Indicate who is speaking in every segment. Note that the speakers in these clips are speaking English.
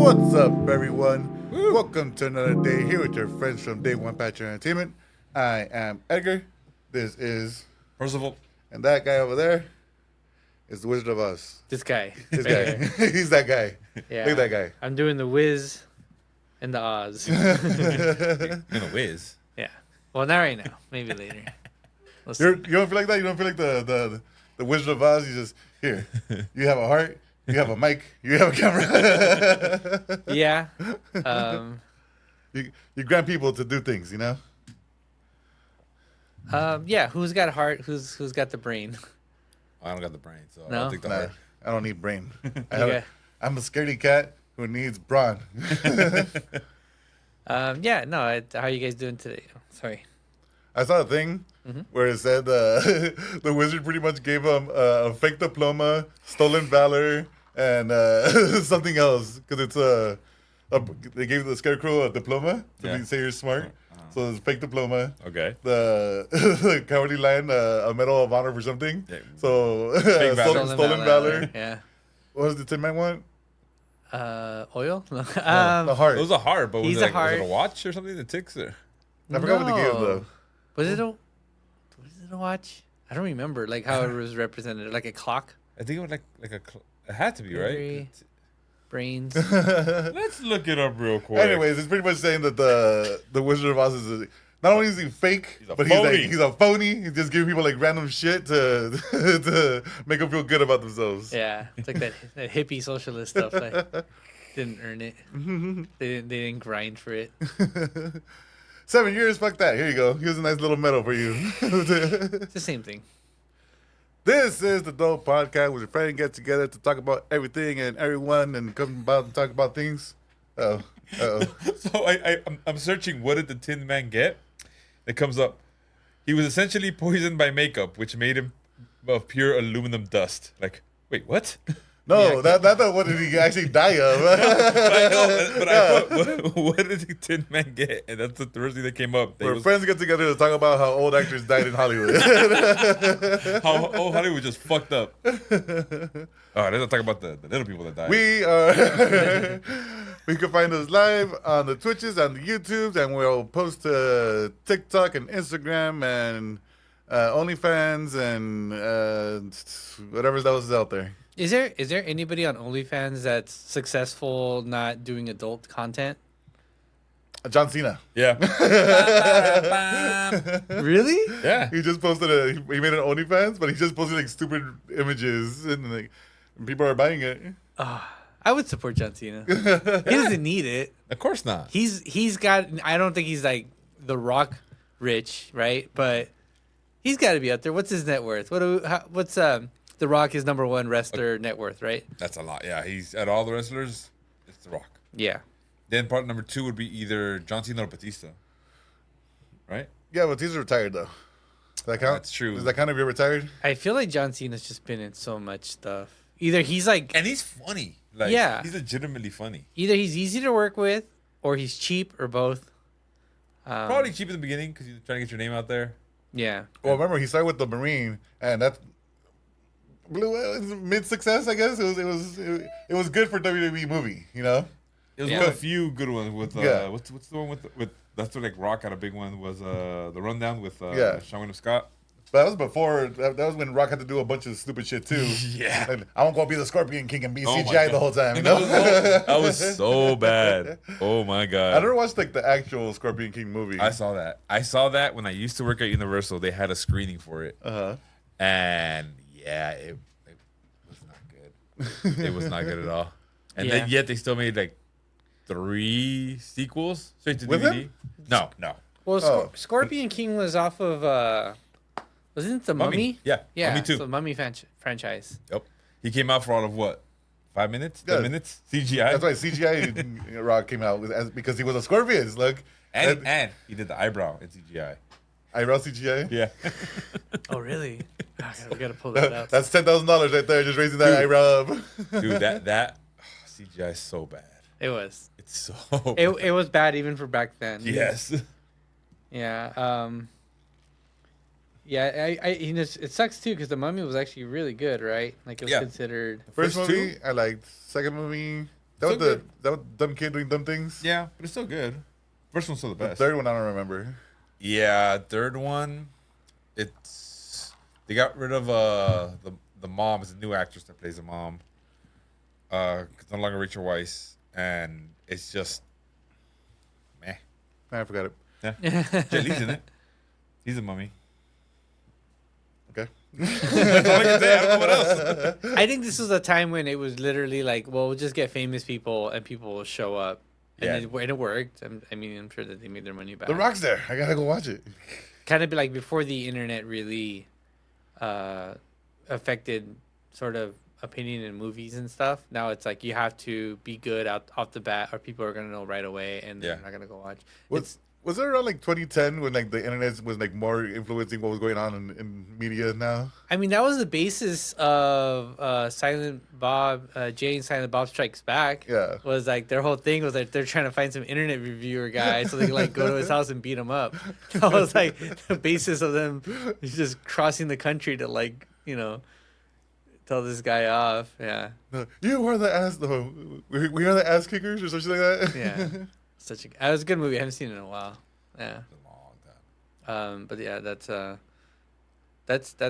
Speaker 1: What's up, everyone?
Speaker 2: Woo.
Speaker 1: Welcome to another day here with your friends from Day One Patcher Entertainment. I am Edgar. This is,
Speaker 2: Percival.
Speaker 1: and that guy over there is the Wizard of Oz.
Speaker 3: This guy.
Speaker 1: This
Speaker 3: Right
Speaker 1: guy.
Speaker 3: here.
Speaker 1: He's that guy.
Speaker 3: Yeah.
Speaker 1: Look at that guy.
Speaker 3: I'm doing the Wiz and the Oz.
Speaker 2: In a whiz.
Speaker 3: Yeah. Well, not right now. Maybe later. Let's
Speaker 1: You don't feel like that? You don't feel like the Wizard of Oz? You just, here, you have a heart, you have a mic, you have a camera.
Speaker 3: Yeah.
Speaker 1: You grant people to do things, you know?
Speaker 3: Yeah. Who's got heart? Who's got the brain?
Speaker 2: I don't got the brain, so I
Speaker 3: No?
Speaker 2: don't think the
Speaker 1: Nah,
Speaker 2: heart.
Speaker 1: I don't need brain.
Speaker 3: Okay.
Speaker 1: I'm a scaredy cat who needs brawn.
Speaker 3: Yeah. No. How are you guys doing today? Sorry.
Speaker 1: I saw a thing where it said the wizard pretty much gave him a fake diploma, stolen valor, and something else because it's they gave the scarecrow a diploma to say you're smart. So it's fake diploma.
Speaker 2: Okay.
Speaker 1: The cowardly lion a medal of honor for something.
Speaker 2: Yeah.
Speaker 1: So
Speaker 2: Fake valor.
Speaker 1: stolen valor.
Speaker 3: Yeah.
Speaker 1: What does the Tin Man want?
Speaker 3: Oil.
Speaker 1: The heart.
Speaker 2: It was a heart, but was
Speaker 3: He's
Speaker 2: it,
Speaker 3: a
Speaker 2: like, was it a
Speaker 3: heart.
Speaker 2: watch or something that ticks? Or?
Speaker 1: I forgot what they gave
Speaker 3: No.
Speaker 1: though.
Speaker 3: Was it a watch? I don't remember. Like how it was represented. Like a clock.
Speaker 2: I think it was it had to be, right?
Speaker 3: Maybe. Brains.
Speaker 2: Let's look it up real quick.
Speaker 1: Anyways, it's pretty much saying that the Wizard of Oz not only is he fake,
Speaker 2: He's a
Speaker 1: but
Speaker 2: phony.
Speaker 1: he's a phony. He's just giving people like random shit to to make them feel good about themselves.
Speaker 3: Yeah, it's like that hippie socialist stuff. Like, didn't earn it. They didn't grind for it.
Speaker 1: 7 years, fuck that. Here you go. Here's a nice little medal for you.
Speaker 3: It's the same thing.
Speaker 1: This is the Dope Podcast where your friends get together to talk about everything and everyone and come about and talk about things. Oh,
Speaker 2: So I'm searching what did the Tin Man get? It comes up. He was essentially poisoned by makeup, which made him of pure aluminum dust. Like, wait, what?
Speaker 1: no, that's not what did he actually die of.
Speaker 2: I know, but I put, what did the Tin Man get? And that's the first thing that came up. They
Speaker 1: Where
Speaker 2: was-
Speaker 1: friends get together to talk about how old actors died in Hollywood.
Speaker 2: How Hollywood just fucked up. Oh, let's not talk about the little people that died.
Speaker 1: We are. We can find us live on the Twitches, on the YouTubes, and we'll post to TikTok and Instagram and OnlyFans and whatever else is out there.
Speaker 3: Is there anybody on OnlyFans that's successful not doing adult content?
Speaker 1: John Cena.
Speaker 2: Yeah.
Speaker 3: Really?
Speaker 2: Yeah.
Speaker 1: He just posted he made an OnlyFans, but he just posted like stupid images and people are buying it.
Speaker 3: I would support John Cena. He doesn't need it.
Speaker 2: Of course not.
Speaker 3: He's got. I don't think he's like The Rock rich, right? But he's got to be out there. What's his net worth? What's The Rock his number one wrestler net worth, right?
Speaker 2: That's a lot. Yeah. He's at all the wrestlers. It's The Rock.
Speaker 3: Yeah.
Speaker 2: Then part number 2 would be either John Cena or Batista. Right?
Speaker 1: Yeah, but he's retired though. Does that count?
Speaker 2: That's true.
Speaker 1: Does that count if you're retired?
Speaker 3: I feel like John Cena's just been in so much stuff. Either he's like,
Speaker 2: And he's funny. Like,
Speaker 3: Yeah.
Speaker 2: He's legitimately funny.
Speaker 3: either he's easy to work with, or he's cheap, or both.
Speaker 2: Probably cheap in the beginning because you're trying to get your name out there.
Speaker 3: Yeah.
Speaker 1: Well, remember he started with the Marine, and that's mid success, I guess. It was good for WWE movie, you know.
Speaker 2: It was
Speaker 3: Yeah.
Speaker 2: one of a few good ones with
Speaker 1: Yeah.
Speaker 2: what's the one with that's what like Rock had a big one was the Rundown with
Speaker 1: Yeah.
Speaker 2: Sean William Scott.
Speaker 1: But that was before. That was when Rock had to do a bunch of stupid shit too.
Speaker 2: Yeah.
Speaker 1: Like, I won't go be the Scorpion King and be
Speaker 2: Oh my
Speaker 1: CGI the
Speaker 2: God.
Speaker 1: whole time. You know.
Speaker 2: That was so bad. Oh my god.
Speaker 1: I never watched like the actual Scorpion King movie.
Speaker 2: I saw that. I saw that when I used to work at Universal. They had a screening for it, and yeah, it was not good. It was not good at all. And then
Speaker 3: Yeah.
Speaker 2: yet they still made like 3 sequels straight to
Speaker 1: With
Speaker 2: DVD.
Speaker 1: him?
Speaker 2: No.
Speaker 3: Well,
Speaker 1: Oh.
Speaker 3: Scorpion King was off of. Wasn't it the Mummy?
Speaker 2: Yeah.
Speaker 3: Yeah.
Speaker 2: Mummy 2.
Speaker 3: So Mummy franchise.
Speaker 2: Yep. He came out for all of what? 5 minutes? 10
Speaker 1: Yeah.
Speaker 2: minutes? CGI?
Speaker 1: That's why CGI Rock came out because he was a Scorpion. Look,
Speaker 2: And he did the eyebrow in CGI.
Speaker 1: eyebrow CGI.
Speaker 2: Yeah.
Speaker 3: Oh, really? We gotta pull that up.
Speaker 1: That's $10,000 right there, just raising that
Speaker 2: Dude.
Speaker 1: eyebrow up.
Speaker 2: Dude, that CGI is so bad.
Speaker 3: It was.
Speaker 2: It's so
Speaker 3: It was bad even for back then.
Speaker 2: Yes.
Speaker 3: Yeah. Yeah. It sucks too because the Mummy was actually really good, right? Like it was
Speaker 2: Yeah.
Speaker 3: considered.
Speaker 1: First
Speaker 2: First
Speaker 1: movie I liked. Second movie That was
Speaker 2: Still good.
Speaker 1: that was dumb kid doing dumb things.
Speaker 2: Yeah, but it's still good. First one's still the
Speaker 1: The
Speaker 2: best.
Speaker 1: third one I don't remember.
Speaker 2: Yeah, third one, they got rid of the mom. It's a new actress that plays the mom. It's no longer Rachel Weisz, and it's just meh.
Speaker 1: I forgot it.
Speaker 2: Yeah, Jet Li's in it. He's a mummy.
Speaker 1: Okay.
Speaker 2: That's all I can say. I don't know what else.
Speaker 3: I think this was a time when it was literally like, well, we'll just get famous people and people will show up.
Speaker 2: Yeah.
Speaker 3: And it worked. I mean, I'm sure that they made their money back.
Speaker 1: The Rock's there. I gotta go watch it.
Speaker 3: Kind of be like before the internet really affected sort of opinion in movies and stuff. Now it's like you have to be good off the bat or people are going to know right away and they're not going to go watch.
Speaker 1: Was it around like 2010 when like the internet was like more influencing what was going on in media now?
Speaker 3: I mean, that was the basis of Silent Bob, Jay and Silent Bob Strikes Back.
Speaker 1: Yeah.
Speaker 3: Was like their whole thing was like they're trying to find some internet reviewer guy so they could like go to his house and beat him up. That was like the basis of them just crossing the country to like, you know, tell this guy off. Yeah.
Speaker 1: You are the ass. No, we are the ass kickers or something like that.
Speaker 3: Yeah. That was a good movie. I haven't seen it in a while. Yeah.
Speaker 2: It's a long time.
Speaker 3: But yeah, that's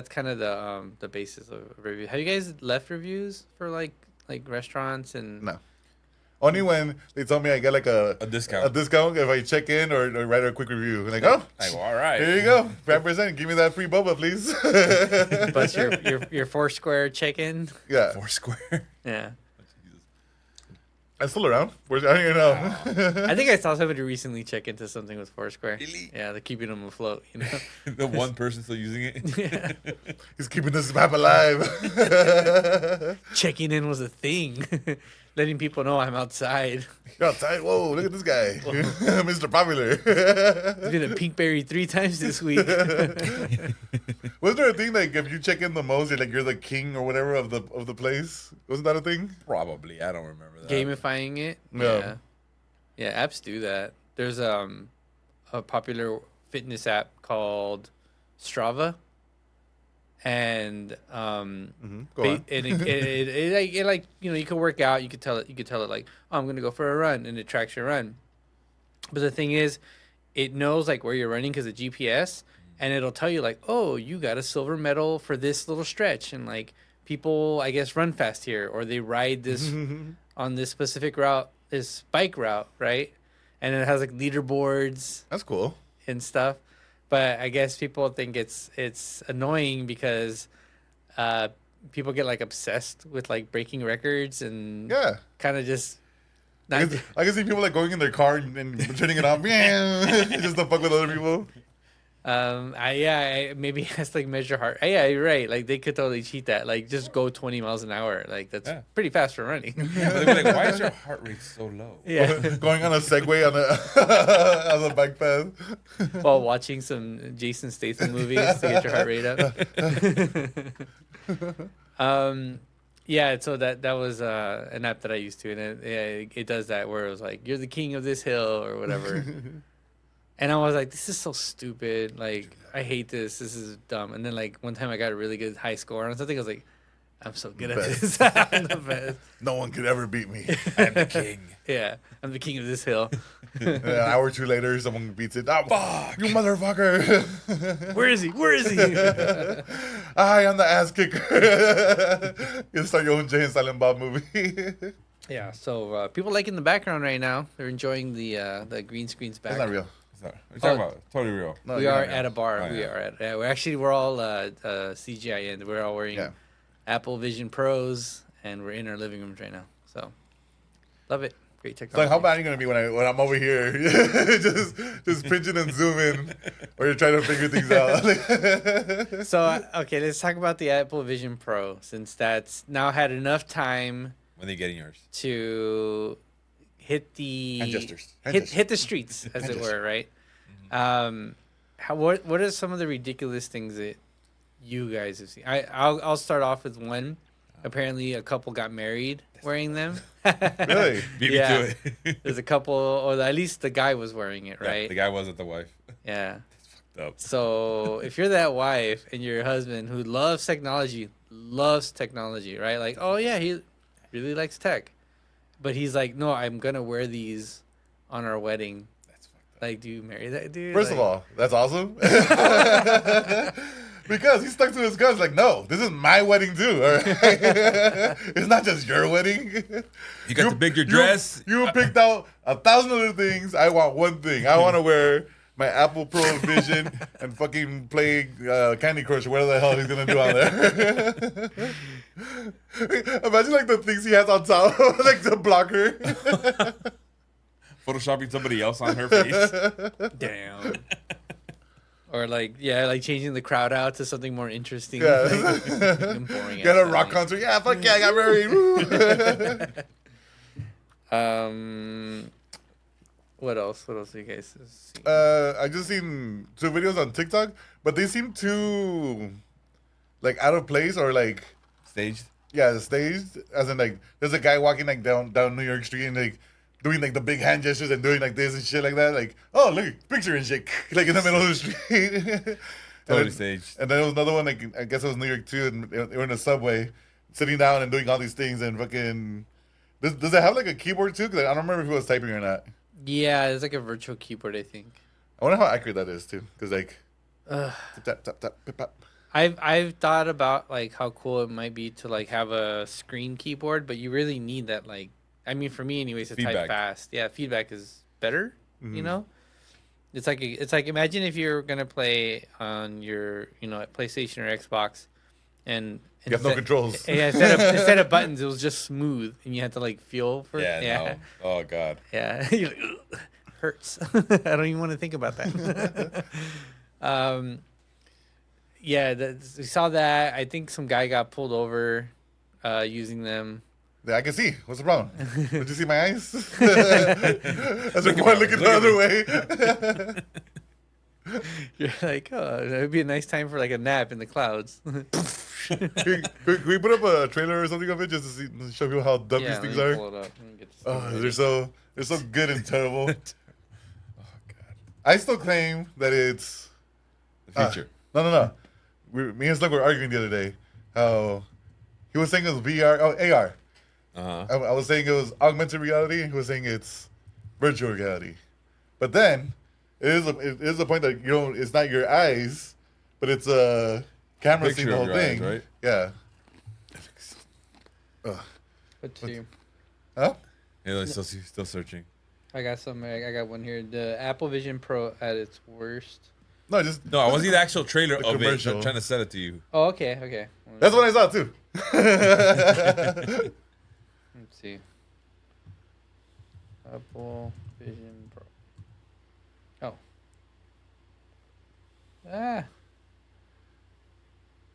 Speaker 3: kind of the basis of a review. Have you guys left reviews for like restaurants and
Speaker 1: No. Only when they tell me I get like a
Speaker 2: discount.
Speaker 1: if I check in or write a quick review. Like, oh,
Speaker 2: Like, well, all right.
Speaker 1: here you go, 5%. Give me that free boba, please.
Speaker 3: but your Foursquare check-in?
Speaker 1: Yeah,
Speaker 2: Foursquare.
Speaker 3: Yeah.
Speaker 1: I'm still around. I don't even know.
Speaker 3: I think I saw somebody recently check into something with Foursquare.
Speaker 2: Really?
Speaker 3: Yeah, they're keeping them afloat, you know.
Speaker 2: The one person still using it.
Speaker 3: Yeah.
Speaker 1: He's keeping this map alive.
Speaker 3: Checking in was a thing. Letting people know I'm outside.
Speaker 1: You're outside. Whoa, look at this guy, Mr. Popular.
Speaker 3: I've been at Pinkberry 3 times this week.
Speaker 1: Was there a thing like if you check in the most, you're the king or whatever of the place? Wasn't that a thing?
Speaker 2: Probably. I don't remember that.
Speaker 3: Gamifying it.
Speaker 1: Yeah.
Speaker 3: Yeah, apps do that. There's a popular fitness app called Strava. And
Speaker 1: Go on.
Speaker 3: and it like, you know, you can work out, you could tell it like, oh, I'm gonna go for a run, and it tracks your run. But the thing is, it knows like where you're running because of GPS, and it'll tell you like, oh, you got a silver medal for this little stretch, and like people I guess run fast here or they ride this on this specific route, this bike route, right? And it has like leaderboards
Speaker 1: That's cool.
Speaker 3: and stuff. But I guess people think it's annoying because people get like obsessed with like breaking records and
Speaker 1: Yeah.
Speaker 3: kind of just
Speaker 1: I
Speaker 3: not.
Speaker 1: can see people like going in their car and turning it on, just to fuck with other people.
Speaker 3: Maybe it has to like measure heart. Yeah, you're right. Like they could totally cheat that. Like just go 20 miles an hour. Like that's pretty fast for running.
Speaker 2: Yeah, but they'd be like, why is your heart rate so low?
Speaker 3: Yeah.
Speaker 1: Going on a Segway on a bike path.
Speaker 3: While watching some Jason Statham movies to get your heart rate up. Yeah, so that was an app that I used to, and it does that where it was like, you're the king of this hill or whatever. And I was like, this is so stupid. Like, I hate this. This is dumb. And then, like, one time I got a really good high score on something. I was like, I'm so good at this. I'm the best.
Speaker 1: No one could ever beat me.
Speaker 2: I'm the king.
Speaker 3: Yeah, I'm the king of this hill.
Speaker 1: And an hour or two later, someone beats it. Oh, fuck! You motherfucker!
Speaker 3: Where is he? Where is he?
Speaker 1: I am the ass kicker. You start your own Jay and Silent Bob movie.
Speaker 3: Yeah, so people like in the background right now. They're enjoying the green screens back.
Speaker 1: That's not real.
Speaker 2: What are you talking about? Totally real.
Speaker 1: No,
Speaker 3: We
Speaker 1: you're
Speaker 3: are
Speaker 1: not.
Speaker 3: at a bar.
Speaker 2: Oh,
Speaker 3: We
Speaker 2: yeah.
Speaker 3: are at. We're all CGI in. We're all wearing Apple Vision Pros, and we're in our living rooms right now. So, love it. Great
Speaker 1: It's like,
Speaker 3: technology.
Speaker 1: how bad are you gonna be when I'm over here, just pinching and zooming, or you're trying to figure things out?
Speaker 3: So, okay, let's talk about the Apple Vision Pro, since that's now had enough time
Speaker 2: When they getting yours?
Speaker 3: to hit the
Speaker 2: Hand gestures.
Speaker 3: hit the streets, as it were, right? What are some of the ridiculous things that you guys have seen? I'll start off with one. Apparently, a couple got married wearing them.
Speaker 1: Really?
Speaker 2: Beat me
Speaker 3: Yeah.
Speaker 2: to it.
Speaker 3: There's a couple, or at least the guy was wearing it,
Speaker 2: Yeah,
Speaker 3: right?
Speaker 2: the guy wasn't the wife.
Speaker 3: Yeah.
Speaker 2: Dope.
Speaker 3: So if you're that wife and your husband who loves technology, right? Like, oh yeah, he really likes tech. But he's like, no, I'm gonna wear these on our wedding.
Speaker 2: That's fucked up.
Speaker 3: Like, do you marry that dude?
Speaker 1: First of
Speaker 3: Like,
Speaker 1: all, that's awesome. Because he stuck to his guns. Like, no, this is my wedding too. All right? It's not just your wedding.
Speaker 2: You got the bigger dress.
Speaker 1: You picked out 1,000 other things. I want one thing. I want to wear my Apple Pro Vision and fucking play Candy Crush or whatever the hell he's gonna do on there. Imagine like the things he has on top, like the blocker.
Speaker 2: Photoshopping somebody else on her face.
Speaker 3: damn. Or like, yeah, like changing the crowd out to something more interesting.
Speaker 1: Yeah.
Speaker 3: Like, boring.
Speaker 1: Get a rock concert. Yeah, fuck yeah, I got married.
Speaker 3: What else? What else do you guys see?
Speaker 1: I just seen 2 videos on TikTok, but they seem too like out of place or like
Speaker 2: Staged.
Speaker 1: yeah, staged. As in like there's a guy walking like down New York Street and like doing like the big hand gestures and doing like this and shit like that. Like, oh look, picture and shit, like in the middle of the street.
Speaker 2: Totally staged.
Speaker 1: And then there was another one, like I guess it was New York too, and they were in a subway, sitting down and doing all these things and fucking. Does it have like a keyboard too? Because I don't remember if he was typing or not.
Speaker 3: Yeah, it's like a virtual keyboard, I think.
Speaker 1: I wonder how accurate that is too. Because like, tap tap tap pip, pap.
Speaker 3: I've thought about like how cool it might be to like have a screen keyboard, but you really need that like. I mean, for me, anyways, to type
Speaker 2: Feedback.
Speaker 3: fast. Yeah, feedback is better. You know, it's like imagine if you're gonna play on your PlayStation or Xbox, and
Speaker 1: You have no controls.
Speaker 3: Yeah, instead of buttons, it was just smooth, and you had to like feel for
Speaker 2: Yeah.
Speaker 3: yeah.
Speaker 2: No. Oh god.
Speaker 3: Yeah, You're like, "Ugh, hurts. I don't even want to think about that. Yeah, we saw that. I think some guy got pulled over using them.
Speaker 1: Yeah, I can see. What's the problem? Did you see my eyes? As if one looking the other way.
Speaker 3: You're like, oh, it would be a nice time for like a nap in the clouds.
Speaker 1: Can we put up a trailer or something of it just to show people how dumb these things are?
Speaker 3: Pull it up. Let me get this
Speaker 1: Oh,
Speaker 3: thing
Speaker 1: they're so good and terrible.
Speaker 2: Oh god.
Speaker 1: I still claim that it's
Speaker 2: The future.
Speaker 1: no. Me and Slug were arguing the other day how he was saying it was VR, AR.
Speaker 2: Uh-huh.
Speaker 1: I was saying it was augmented reality. He was saying it's virtual reality. But then it is a point that it's not your eyes, but it's a camera seeing the whole thing,
Speaker 2: right?
Speaker 1: Yeah.
Speaker 3: Let's see.
Speaker 1: Huh?
Speaker 2: Yeah, they're still searching.
Speaker 3: I got some. I got one here. The Apple Vision Pro at its worst.
Speaker 1: No, just
Speaker 2: No, I want to see the actual trailer
Speaker 1: The
Speaker 2: of it.
Speaker 1: commercial.
Speaker 2: I'm trying to send it to you.
Speaker 3: Oh, okay, okay.
Speaker 1: that's what I saw too.
Speaker 3: Let's see. Apple Vision Pro. Oh.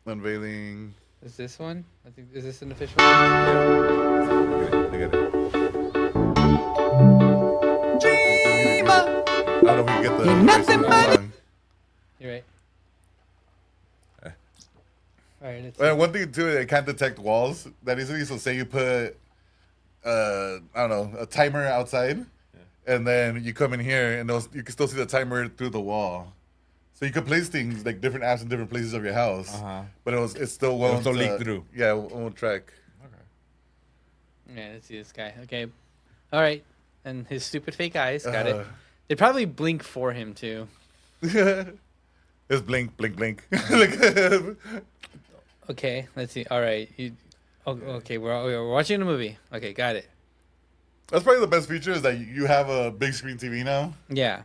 Speaker 1: Unveiling.
Speaker 3: Is this one? I think is this an official one?
Speaker 2: Look at it.
Speaker 1: I don't know if we can get the nothing song.
Speaker 3: You're right. All right, let's
Speaker 1: And one thing too, it can't detect walls that easily. So say you put, I don't know, a timer outside, and then you come in here, and you can still see the timer through the wall. So you could place things like different apps in different places of your house, but it still won't
Speaker 2: leak through.
Speaker 1: Yeah, it won't track.
Speaker 3: Yeah, let's see this guy. Okay. All right. And his stupid fake eyes. Got it.
Speaker 1: Uh.
Speaker 3: They probably blink for him, too.
Speaker 1: It's blink, blink, blink. Like,
Speaker 3: Okay. Let's see. All right. Okay. We're watching a movie. Okay. Got it.
Speaker 1: that's probably the best feature is that you have a big screen TV now.
Speaker 3: Yeah.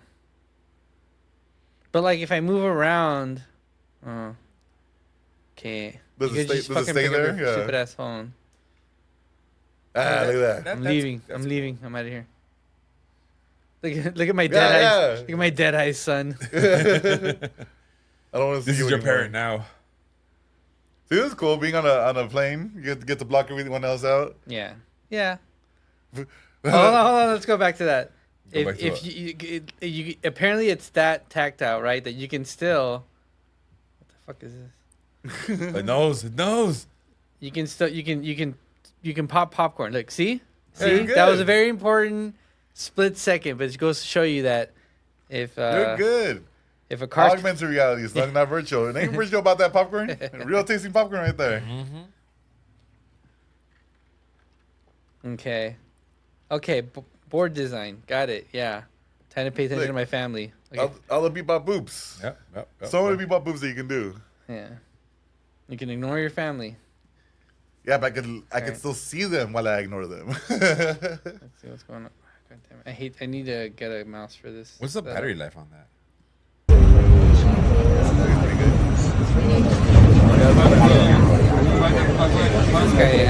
Speaker 3: But, like, if I move around. Okay.
Speaker 1: Does
Speaker 3: You
Speaker 1: it
Speaker 3: could
Speaker 1: stay- does it stay
Speaker 3: pick up your
Speaker 1: there? Yeah.
Speaker 3: stupid ass phone.
Speaker 1: Look at that.
Speaker 3: I'm leaving. I'm leaving. I'm out of here. Look at my dead eyes.
Speaker 1: yeah.
Speaker 3: Look at my dead eyes, son.
Speaker 1: I don't want to see
Speaker 2: This
Speaker 1: you
Speaker 2: is your
Speaker 1: anymore.
Speaker 2: parent now.
Speaker 1: See, this is cool. Being on a plane, you get to block everyone else out.
Speaker 3: Yeah. Yeah. Hold on. Let's go back to that.
Speaker 2: Go back to
Speaker 3: If you apparently it's that tactile, right? That you can still. What the fuck is this?
Speaker 2: It knows.
Speaker 3: You can still you can pop popcorn. Look, see,
Speaker 1: Hey, you're
Speaker 3: that was
Speaker 1: good.
Speaker 3: a very important split second, but it goes to show you that if
Speaker 1: You're good.
Speaker 3: if a car
Speaker 1: Augmented reality, it's not virtual. It ain't virtual about that popcorn. Real tasting popcorn right there.
Speaker 3: okay, Okay, board design. Got it. Yeah. Time to pay attention to my family. Okay.
Speaker 1: All the bebop boops.
Speaker 2: Yep.
Speaker 1: So many bebop boops that you can do.
Speaker 3: Yeah. You can ignore your family.
Speaker 1: Yeah, but I can still see them while I ignore them.
Speaker 3: Let's see what's going on. God damn it. I need to get a mouse for this.
Speaker 2: What's the battery life on that?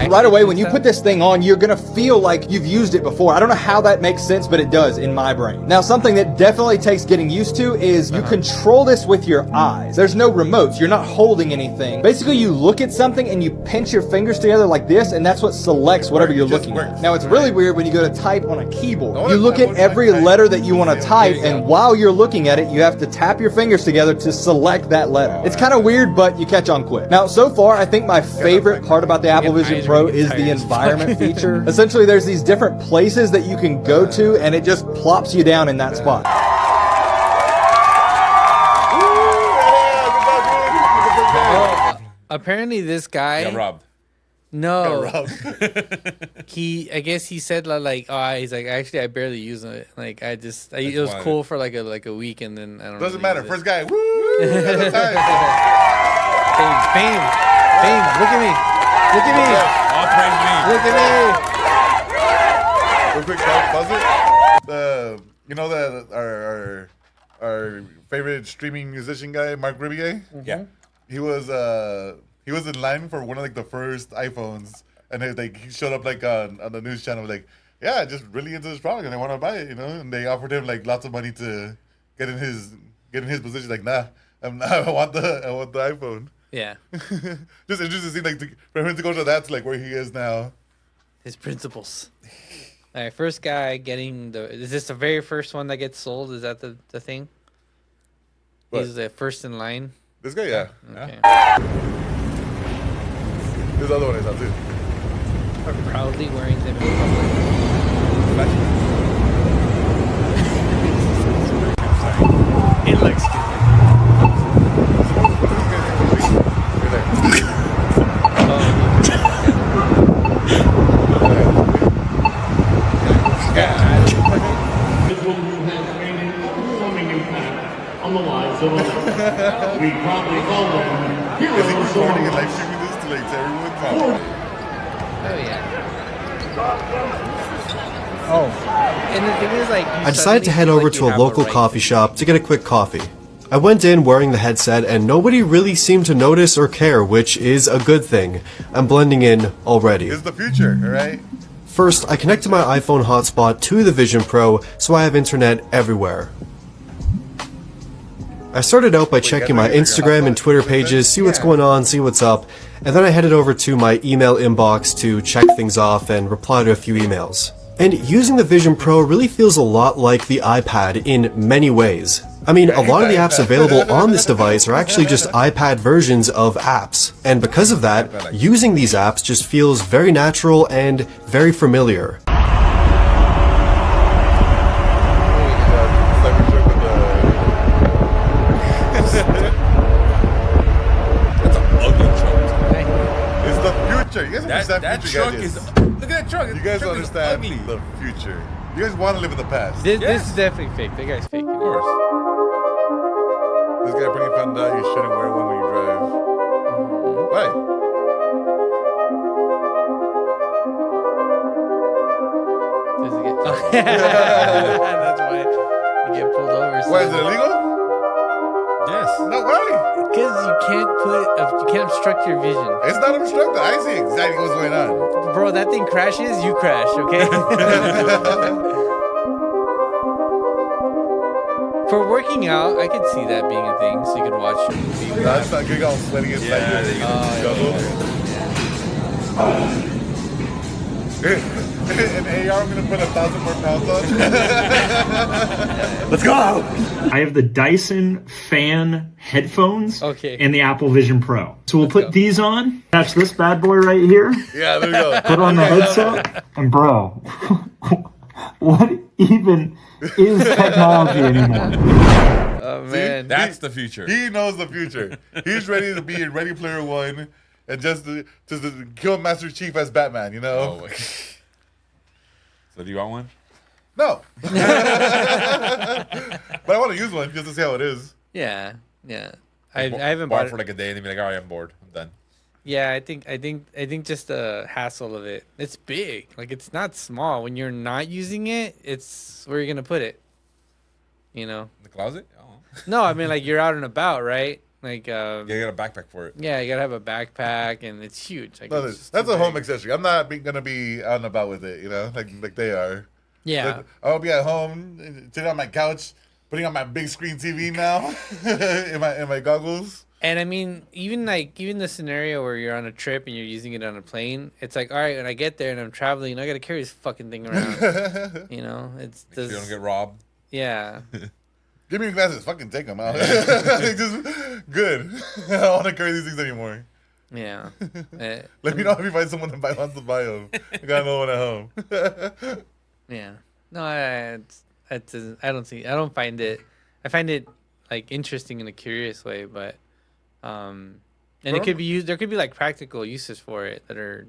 Speaker 4: Right away, when you put this thing on, you're gonna feel like you've used it before. I don't know how that makes sense, but it does in my brain. Now, something that definitely takes getting used to is you control this with your eyes. There's no remotes. You're not holding anything. Basically, you look at something and you pinch your fingers together like this, and that's what selects whatever you're looking at. Now, it's really weird when you go to type on a keyboard. You look at every letter that you want to type, and while you're looking at it, you have to tap your fingers together to select that letter. It's kind of weird, but you catch on quick. Now, so far, I think my favorite part about the Apple Vision Pro is the environment feature. Essentially, there's these different places that you can go to, and it just plops you down in that spot.
Speaker 3: Apparently, this guy.
Speaker 2: Got robbed.
Speaker 3: No. I guess he said like, he's like, actually, I barely use it. Like, it was cool for like a week, and then I don't know.
Speaker 1: Doesn't matter. First guy. Woo!
Speaker 3: Fame. Look at me.
Speaker 2: All praise me.
Speaker 3: Look at me.
Speaker 1: Real quick, pause it. You know that our favorite streaming musician guy, Mark Ribier.
Speaker 2: Yeah.
Speaker 1: He was in line for one of like the first iPhones, and he showed up like on the news channel like, yeah, just really into this product and I want to buy it, you know. And they offered him like lots of money to get in his position. Like, nah, I want the iPhone.
Speaker 3: Yeah.
Speaker 1: Just interesting to see like for him to go to that's like where he is now.
Speaker 3: His principles. All right, first guy getting is this the very first one that gets sold? Is that the thing?
Speaker 1: What?
Speaker 3: He's the first in line.
Speaker 1: This guy, yeah.
Speaker 3: Okay.
Speaker 1: This other one is out too.
Speaker 3: Are proudly wearing them in public. It looks stupid.
Speaker 5: On the lives of others. We probably call them heroes.
Speaker 1: Is he recording and live streaming this to like everyone?
Speaker 3: Oh yeah. Oh. And the thing is, like,
Speaker 6: I decided to head over to a local coffee shop to get a quick coffee. I went in wearing the headset and nobody really seemed to notice or care, which is a good thing. I'm blending in already.
Speaker 1: It's the future, alright?
Speaker 6: First, I connected my iPhone hotspot to the Vision Pro so I have internet everywhere. I started out by checking my Instagram and Twitter pages, see what's going on, see what's up, and then I headed over to my email inbox to check things off and reply to a few emails. And using the Vision Pro really feels a lot like the iPad in many ways. I mean, a lot of the apps available on this device are actually just iPad versions of apps. And because of that, using these apps just feels very natural and very familiar.
Speaker 1: You guys
Speaker 2: That
Speaker 1: understand future,
Speaker 2: truck
Speaker 1: guys.
Speaker 2: is. Look at that truck.
Speaker 1: You guys understand the future. You guys want to live in the past.
Speaker 3: This is definitely fake. That guy's fake.
Speaker 2: Of course.
Speaker 1: This guy pretty found out you shouldn't wear one when you drive. Why?
Speaker 3: Does it get... That's why you get pulled over.
Speaker 1: Why is it illegal?
Speaker 2: Yes.
Speaker 1: No, why?
Speaker 3: Because you can't obstruct your vision.
Speaker 1: It's not obstructed. I see exactly what's going on.
Speaker 3: Bro, that thing crashes, you crash, okay? For working out, I could see that being a thing, so you could watch a movie.
Speaker 1: That's not good. I'm sweating inside In AR, I'm going to put 1,000 more pounds on.
Speaker 5: Let's go! I have the Dyson fan headphones and the Apple Vision Pro. So we'll put these on, attach this bad boy right here.
Speaker 1: Yeah, there you go.
Speaker 5: Put on the headset, and bro, what even is technology anymore?
Speaker 3: Oh, man.
Speaker 2: That's the future.
Speaker 1: He knows the future. He's ready to be in Ready Player One and just to kill Master Chief as Batman, you know?
Speaker 2: Oh, So do you want one?
Speaker 1: No. But I want to use one just to see how it is.
Speaker 3: Yeah. I
Speaker 2: Like,
Speaker 3: haven't
Speaker 2: borrow
Speaker 3: bought
Speaker 2: it for like a day and then be like, all right, I'm bored. I'm done.
Speaker 3: Yeah, I think just the hassle of it. It's big. Like it's not small. When you're not using it, it's where you're gonna put it. You know.
Speaker 2: In the closet? Oh.
Speaker 3: No, I mean like you're out and about, right? Like
Speaker 2: Yeah, you got a backpack for it.
Speaker 3: yeah, you gotta have a backpack and it's huge. Like,
Speaker 1: No,
Speaker 3: it's just
Speaker 1: that's
Speaker 3: too
Speaker 1: a home
Speaker 3: big.
Speaker 1: accessory. I'm not gonna be out and about with it, you know, like they are.
Speaker 3: Yeah.
Speaker 1: Like, I'll be at home, sitting on my couch, putting on my big screen TV now, in my goggles.
Speaker 3: And I mean, even the scenario where you're on a trip and you're using it on a plane, it's like, all right, when I get there and I'm traveling, I gotta carry this fucking thing around. You know, it's
Speaker 2: Make sure you don't get robbed.
Speaker 3: yeah.
Speaker 1: Give me your glasses. Fucking take them out. Just good. I don't want to carry these things anymore.
Speaker 3: Yeah.
Speaker 1: Let me know if you find someone that wants to buy them. I got another one at home.
Speaker 3: Yeah. No, I don't find it. I find it like interesting in a curious way, but and it could be used. There could be like practical uses for it that are,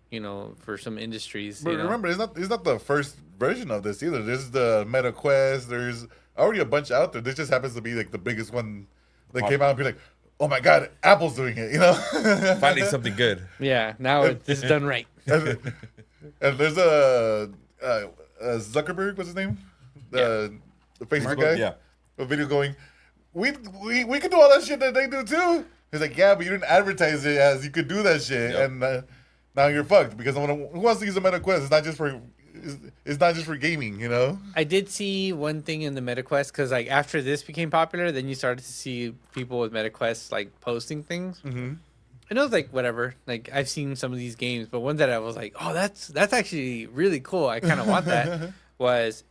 Speaker 3: you know, for some industries.
Speaker 1: But
Speaker 3: you know?
Speaker 1: remember, it's not the first version of this either. There's the Meta Quest. There's already a bunch out there. This just happens to be like the biggest one that came out and be like, oh my god, Apple's doing it, you know?
Speaker 2: Finally something good.
Speaker 3: Yeah. Now it's done right.
Speaker 1: And there's a Zuckerberg, what's his name? The Facebook guy.
Speaker 2: Yeah.
Speaker 1: A video going, we can do all that shit that they do too. He's like, yeah, but you didn't advertise it as you could do that shit,
Speaker 2: Yep.
Speaker 1: and now you're fucked because who wants to use a Meta Quest? It's not just for gaming, you know.
Speaker 3: I did see one thing in the MetaQuest because like after this became popular, then you started to see people with MetaQuest like posting things.
Speaker 1: Mm-hmm.
Speaker 3: And it was like whatever. Like I've seen some of these games, but one that I was like, oh, that's actually really cool. I kind of want that. Was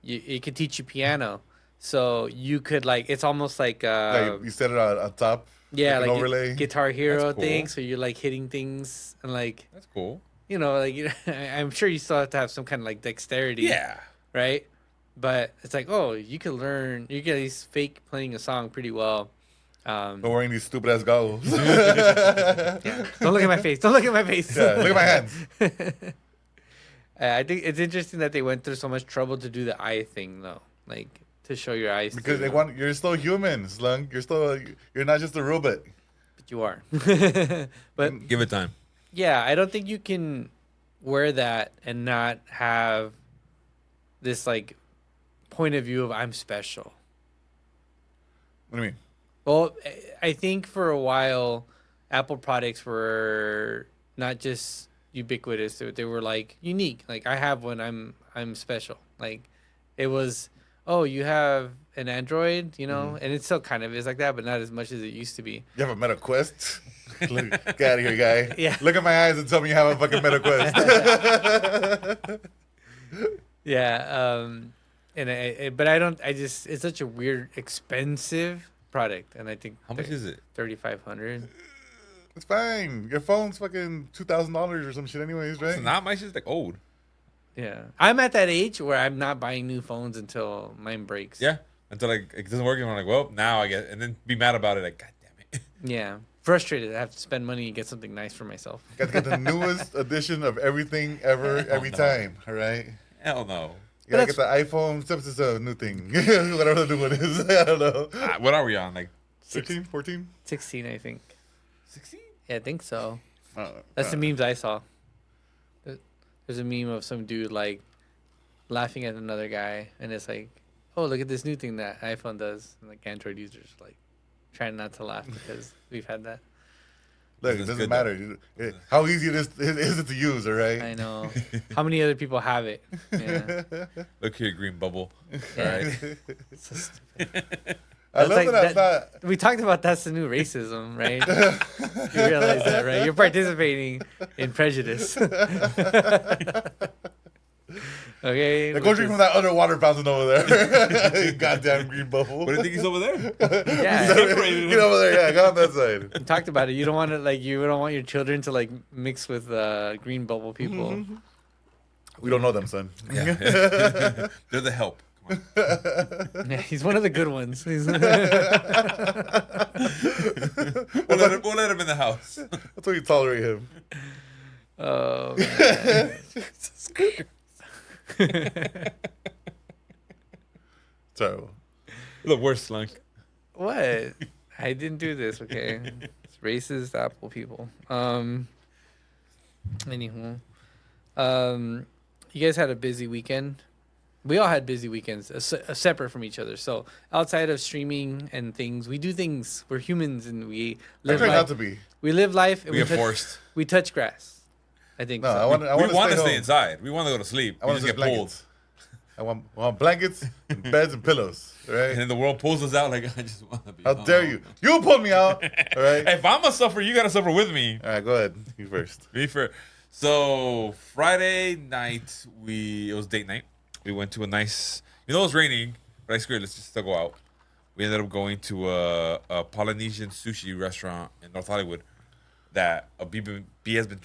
Speaker 3: it could teach you piano, so you could like it's almost like
Speaker 1: Like you set it on top.
Speaker 3: yeah,
Speaker 1: an
Speaker 3: like
Speaker 1: overlay.
Speaker 3: Guitar Hero
Speaker 2: That's cool.
Speaker 3: thing. So you're like hitting things and like
Speaker 2: That's cool.
Speaker 3: you know like I'm sure you still have to have some kind of like dexterity.
Speaker 2: Yeah.
Speaker 3: Right. But it's like, oh, you can learn. You can at least fake playing a song pretty well.
Speaker 1: But wearing these stupid ass goggles.
Speaker 3: Yeah. Don't look at my face. Don't look at my face.
Speaker 1: Yeah, look at my hands.
Speaker 3: I think it's interesting that they went through so much trouble to do the eye thing, though. Like to show your eyes.
Speaker 1: Because
Speaker 3: too.
Speaker 1: you're still human, Slunk. You're not just a robot.
Speaker 3: But you are. But
Speaker 2: Give it time.
Speaker 3: yeah, I don't think you can wear that and not have this like point of view of I'm special.
Speaker 1: What do you mean?
Speaker 3: Well, I think for a while, Apple products were not just ubiquitous; they were like unique. Like I have one, I'm special. Like it was, oh, you have an Android, you know, and it still kind of is like that, but not as much as it used to be.
Speaker 1: You have a Meta Quest? Get out of here, guy.
Speaker 3: Yeah.
Speaker 1: Look at my eyes and tell me you have a fucking Meta Quest.
Speaker 3: Yeah, but I don't. I just it's such a weird, expensive product, and I think
Speaker 2: How much is it?
Speaker 3: 3,500.
Speaker 1: It's fine. Your phone's fucking $2,000 or some shit, anyways, right?
Speaker 2: It's not. My shit's like old.
Speaker 3: Yeah, I'm at that age where I'm not buying new phones until mine breaks.
Speaker 2: Yeah. Until like it doesn't work, and I'm like, well, now I get, and then be mad about it. Like, god damn it.
Speaker 3: Yeah, frustrated. I have to spend money and get something nice for myself.
Speaker 1: Got to get the newest edition of everything ever, every
Speaker 2: no.
Speaker 1: time, all right?
Speaker 2: Hell no.
Speaker 1: You gotta get the iPhone. What's a new thing? Whatever the new one is. I don't know.
Speaker 2: What are we on? Like
Speaker 1: 13, 14?
Speaker 3: 16, I think.
Speaker 2: 16?
Speaker 3: Yeah, I think so.
Speaker 1: I don't know.
Speaker 3: That's the memes I saw. There's a meme of some dude like laughing at another guy, and it's like, "Oh, look at this new thing that iPhone does." And like Android users like trying not to laugh because we've had that.
Speaker 1: Look, it
Speaker 2: That's
Speaker 1: doesn't
Speaker 2: good,
Speaker 1: matter. How easy is it to use, all right?
Speaker 3: I know. How many other people have it? Yeah.
Speaker 2: Look here, green bubble.
Speaker 3: Yeah.
Speaker 2: All right.
Speaker 3: So stupid.
Speaker 1: I love
Speaker 3: like
Speaker 1: that I'm not.
Speaker 3: We talked about that's the new racism, right? You realize that, right? You're participating in prejudice. Okay.
Speaker 1: Go drink from that other water fountain over there. Goddamn green bubble.
Speaker 2: What do you think he's over there?
Speaker 3: Yeah.
Speaker 1: Get over there. Yeah, go on that side.
Speaker 3: We talked about it. You don't want to you don't want your children to like mix with green bubble people.
Speaker 1: We don't know them, son.
Speaker 2: Yeah. They're the help. Come on.
Speaker 3: Yeah, he's one of the good ones. He's
Speaker 2: We'll let him in the house.
Speaker 1: That's why you tolerate him.
Speaker 3: oh, man.
Speaker 1: Terrible.
Speaker 2: The worst slunk.
Speaker 3: What? I didn't do this, okay? It's racist Apple people. Anywho. You guys had a busy weekend. We all had busy weekends, separate from each other. So outside of streaming and things, we do things. We're humans, and we live
Speaker 1: I try
Speaker 3: life.
Speaker 1: not to be.
Speaker 3: We live life. And
Speaker 2: We get forced.
Speaker 3: We touch grass. I think.
Speaker 1: No,
Speaker 3: So.
Speaker 1: I want
Speaker 2: We want to stay
Speaker 1: home.
Speaker 2: inside. We want to go to sleep.
Speaker 1: I
Speaker 2: We
Speaker 1: want
Speaker 2: just
Speaker 1: to
Speaker 2: get pulled.
Speaker 1: blankets. I want blankets, and beds, and pillows. All right.
Speaker 2: And then the world pulls us out like, I just want to be
Speaker 1: How
Speaker 2: home.
Speaker 1: dare you? You pulled me out. All right.
Speaker 2: If I'm going to suffer, you got to suffer with me.
Speaker 1: All right. Go ahead. You first.
Speaker 2: Me first. So Friday night, it was date night. We went to a nice, it was raining, but I screwed, let's just still go out. We ended up going to a Polynesian sushi restaurant in North Hollywood that B has been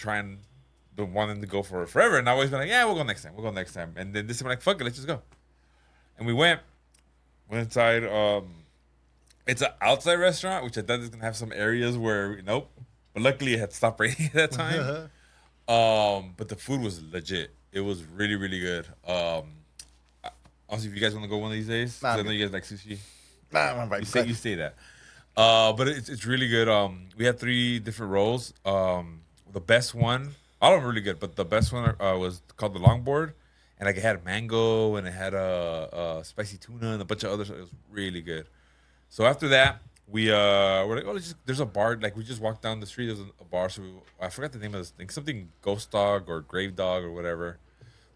Speaker 2: wanting to go for forever. And I've always been like, yeah, we'll go next time. And then this time, I'm like, fuck it, let's just go. And we went inside. It's an outside restaurant, which I thought was going to have some areas where, nope. But luckily, it had stopped raining at that time. But the food was legit. It was really, really good. Honestly, if you guys want to go one of these days, 'cause I know you guys like sushi.
Speaker 1: Nah, I'm right.
Speaker 2: You say that. But it's really good. We had 3 different rolls. The best one, all of them were really good, but the best one was called the longboard, and like it had mango and it had a spicy tuna and a bunch of others. It was really good. So after that, we're like, oh, there's a bar. Like we just walked down the street. There's a bar. So I forgot the name of this thing. Something Ghost Dog or Grave Dog or whatever.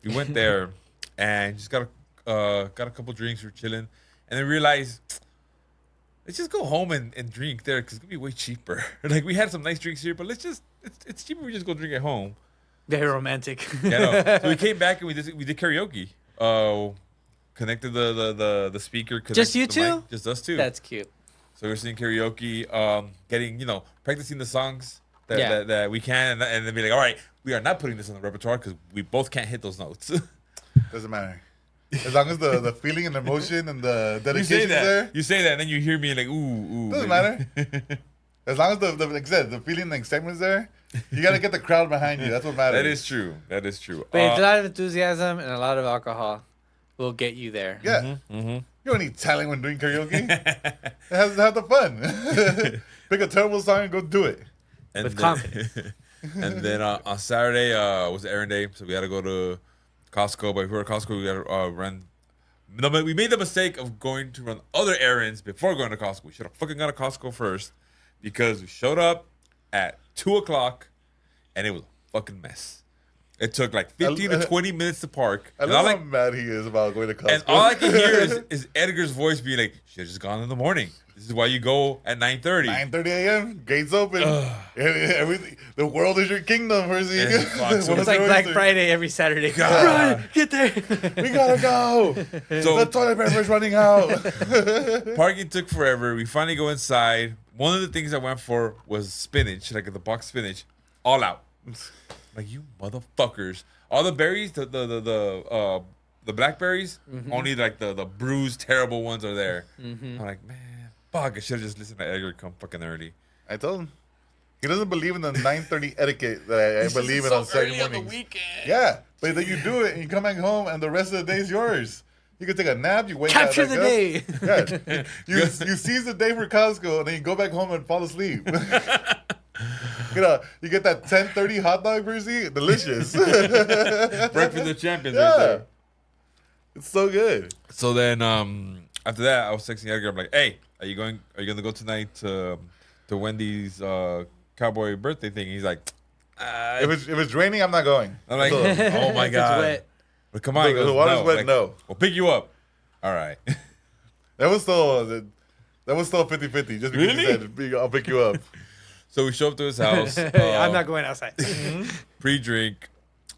Speaker 2: We went there and just got a couple drinks. We're chilling, and then realized, let's just go home and drink there because it's gonna be way cheaper. Like we had some nice drinks here, but it's cheaper. We just go drink at home.
Speaker 3: Very romantic.
Speaker 2: Yeah, no. So we came back and we did karaoke. Connected the speaker.
Speaker 3: Just you
Speaker 2: the mic.
Speaker 3: two?
Speaker 2: Just us two.
Speaker 3: That's cute.
Speaker 2: So we're singing karaoke, getting practicing the songs
Speaker 3: Yeah.
Speaker 2: that we can, and then be like, all right, we are not putting this on the repertoire because we both can't hit those notes.
Speaker 1: Doesn't matter. As long as the feeling and emotion and the
Speaker 2: You
Speaker 1: dedication
Speaker 2: say
Speaker 1: is
Speaker 2: that.
Speaker 1: there,
Speaker 2: You say that, and then you hear me like, ooh.
Speaker 1: doesn't
Speaker 2: baby.
Speaker 1: matter. As long as like I said, the feeling and the excitement is there, you gotta get the crowd behind you. That's what matters.
Speaker 2: That is true.
Speaker 3: But a lot of enthusiasm and a lot of alcohol will get you there.
Speaker 1: Yeah. You don't need talent when doing karaoke. Have the fun. Pick a terrible song and go do it.
Speaker 2: And
Speaker 3: With
Speaker 2: then,
Speaker 3: confidence.
Speaker 2: And then on Saturday was the errand day, so we had to go to Costco. But if we were at Costco, we had to run. No, but we made the mistake of going to run other errands before going to Costco. We should have fucking gone to Costco first because we showed up at 2:00 and it was a fucking mess. It took like 15 to 20 minutes to park.
Speaker 1: I love how mad he is about going to Costco.
Speaker 2: And all I can hear is Edgar's voice being like, should have just gone in the morning. This is why you go at 9:30.
Speaker 1: 9:30 a.m. Gates open. Everything. The world is your kingdom, Percy.
Speaker 2: Yeah, fuck. So
Speaker 3: It's like Black Friday every Saturday.
Speaker 2: God.
Speaker 3: Run, get there.
Speaker 1: We gotta go.
Speaker 2: So
Speaker 1: The toilet paper is running out.
Speaker 2: parking took forever. We finally go inside. One of the things I went for was spinach, like the box spinach, all out. Like, you motherfuckers. All the berries, the blackberries, only like the bruised, terrible ones are there. I'm like, man, fuck, I should have just listened to Edgar come fucking early.
Speaker 1: I told him. He doesn't believe in the 9:30 etiquette that I believe in on Saturday mornings. Yeah, but then you do it and you come back home and the rest of the day is yours. You can take a nap, you wake
Speaker 3: Capture
Speaker 1: up.
Speaker 3: the day.
Speaker 1: Yeah. You seize the day for Costco and then you go back home and fall asleep. You get that 10:30 hot dog, Percy. Delicious.
Speaker 2: Breakfast of champions right
Speaker 1: Yeah.
Speaker 2: there.
Speaker 1: It's so good.
Speaker 2: So then after that, I was texting Edgar. I'm like, hey, are you gonna go tonight to Wendy's cowboy birthday thing? He's like,
Speaker 1: If it's raining, I'm not going.
Speaker 2: I'm like,
Speaker 1: That's all.
Speaker 2: oh my
Speaker 3: If it's
Speaker 2: god.
Speaker 3: wet.
Speaker 2: But come on, he
Speaker 1: The
Speaker 2: goes,
Speaker 1: water's
Speaker 2: no.
Speaker 1: wet,
Speaker 2: Like,
Speaker 1: no.
Speaker 2: We'll pick you up. All right.
Speaker 1: That was still 50-50. Just because
Speaker 2: Really?
Speaker 1: he said, I'll pick you up.
Speaker 2: So we show up to his house.
Speaker 3: I'm not going outside.
Speaker 2: Pre-drink.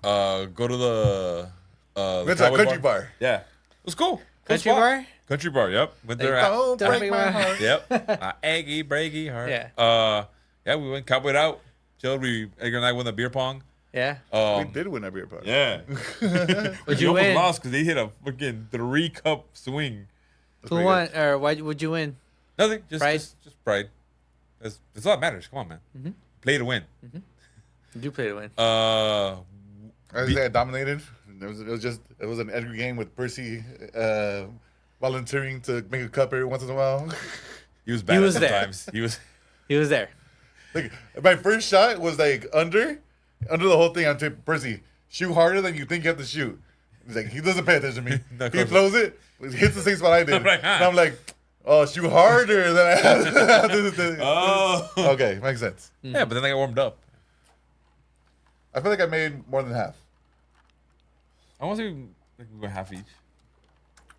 Speaker 2: Go to the
Speaker 1: Went to a
Speaker 2: cowboy
Speaker 1: country bar.
Speaker 2: Yeah, it was cool. Cool
Speaker 3: Country
Speaker 2: spot.
Speaker 3: bar?
Speaker 2: Country bar. Yep. Went there.
Speaker 1: Don't break my heart.
Speaker 2: Yep. Eggy, breaky heart.
Speaker 3: Yeah.
Speaker 2: Yeah. We went cowboyed out. Chilled. Edgar and I won the beer pong.
Speaker 3: Yeah.
Speaker 1: We did win a beer party.
Speaker 2: Yeah.
Speaker 3: Would
Speaker 2: We
Speaker 3: you
Speaker 2: almost
Speaker 3: win?
Speaker 2: lost because they hit a fucking 3-cup swing.
Speaker 3: Who won? Or why would you win?
Speaker 2: Nothing. Just
Speaker 3: Pride?
Speaker 2: Just pride. That's all that matters. Come on, man. Play to win.
Speaker 3: You do play to win.
Speaker 1: I dominated. It was an Edgar game with Percy volunteering to make a cup every once in a while.
Speaker 2: He was bad.
Speaker 3: He was
Speaker 2: sometimes.
Speaker 3: He was there.
Speaker 1: Like my first shot was like under the whole thing. I'm saying, Percy, shoot harder than you think you have to shoot. He's like, he doesn't pay attention to me.
Speaker 2: No,
Speaker 1: He throws it, hits the same spot I did.
Speaker 2: I'm like,
Speaker 1: And I'm like, oh, shoot harder than I have to.
Speaker 2: Oh.
Speaker 1: Okay, makes sense.
Speaker 2: Yeah, but then I got warmed up.
Speaker 1: I feel like I made more than half.
Speaker 2: I want to say like we went half each.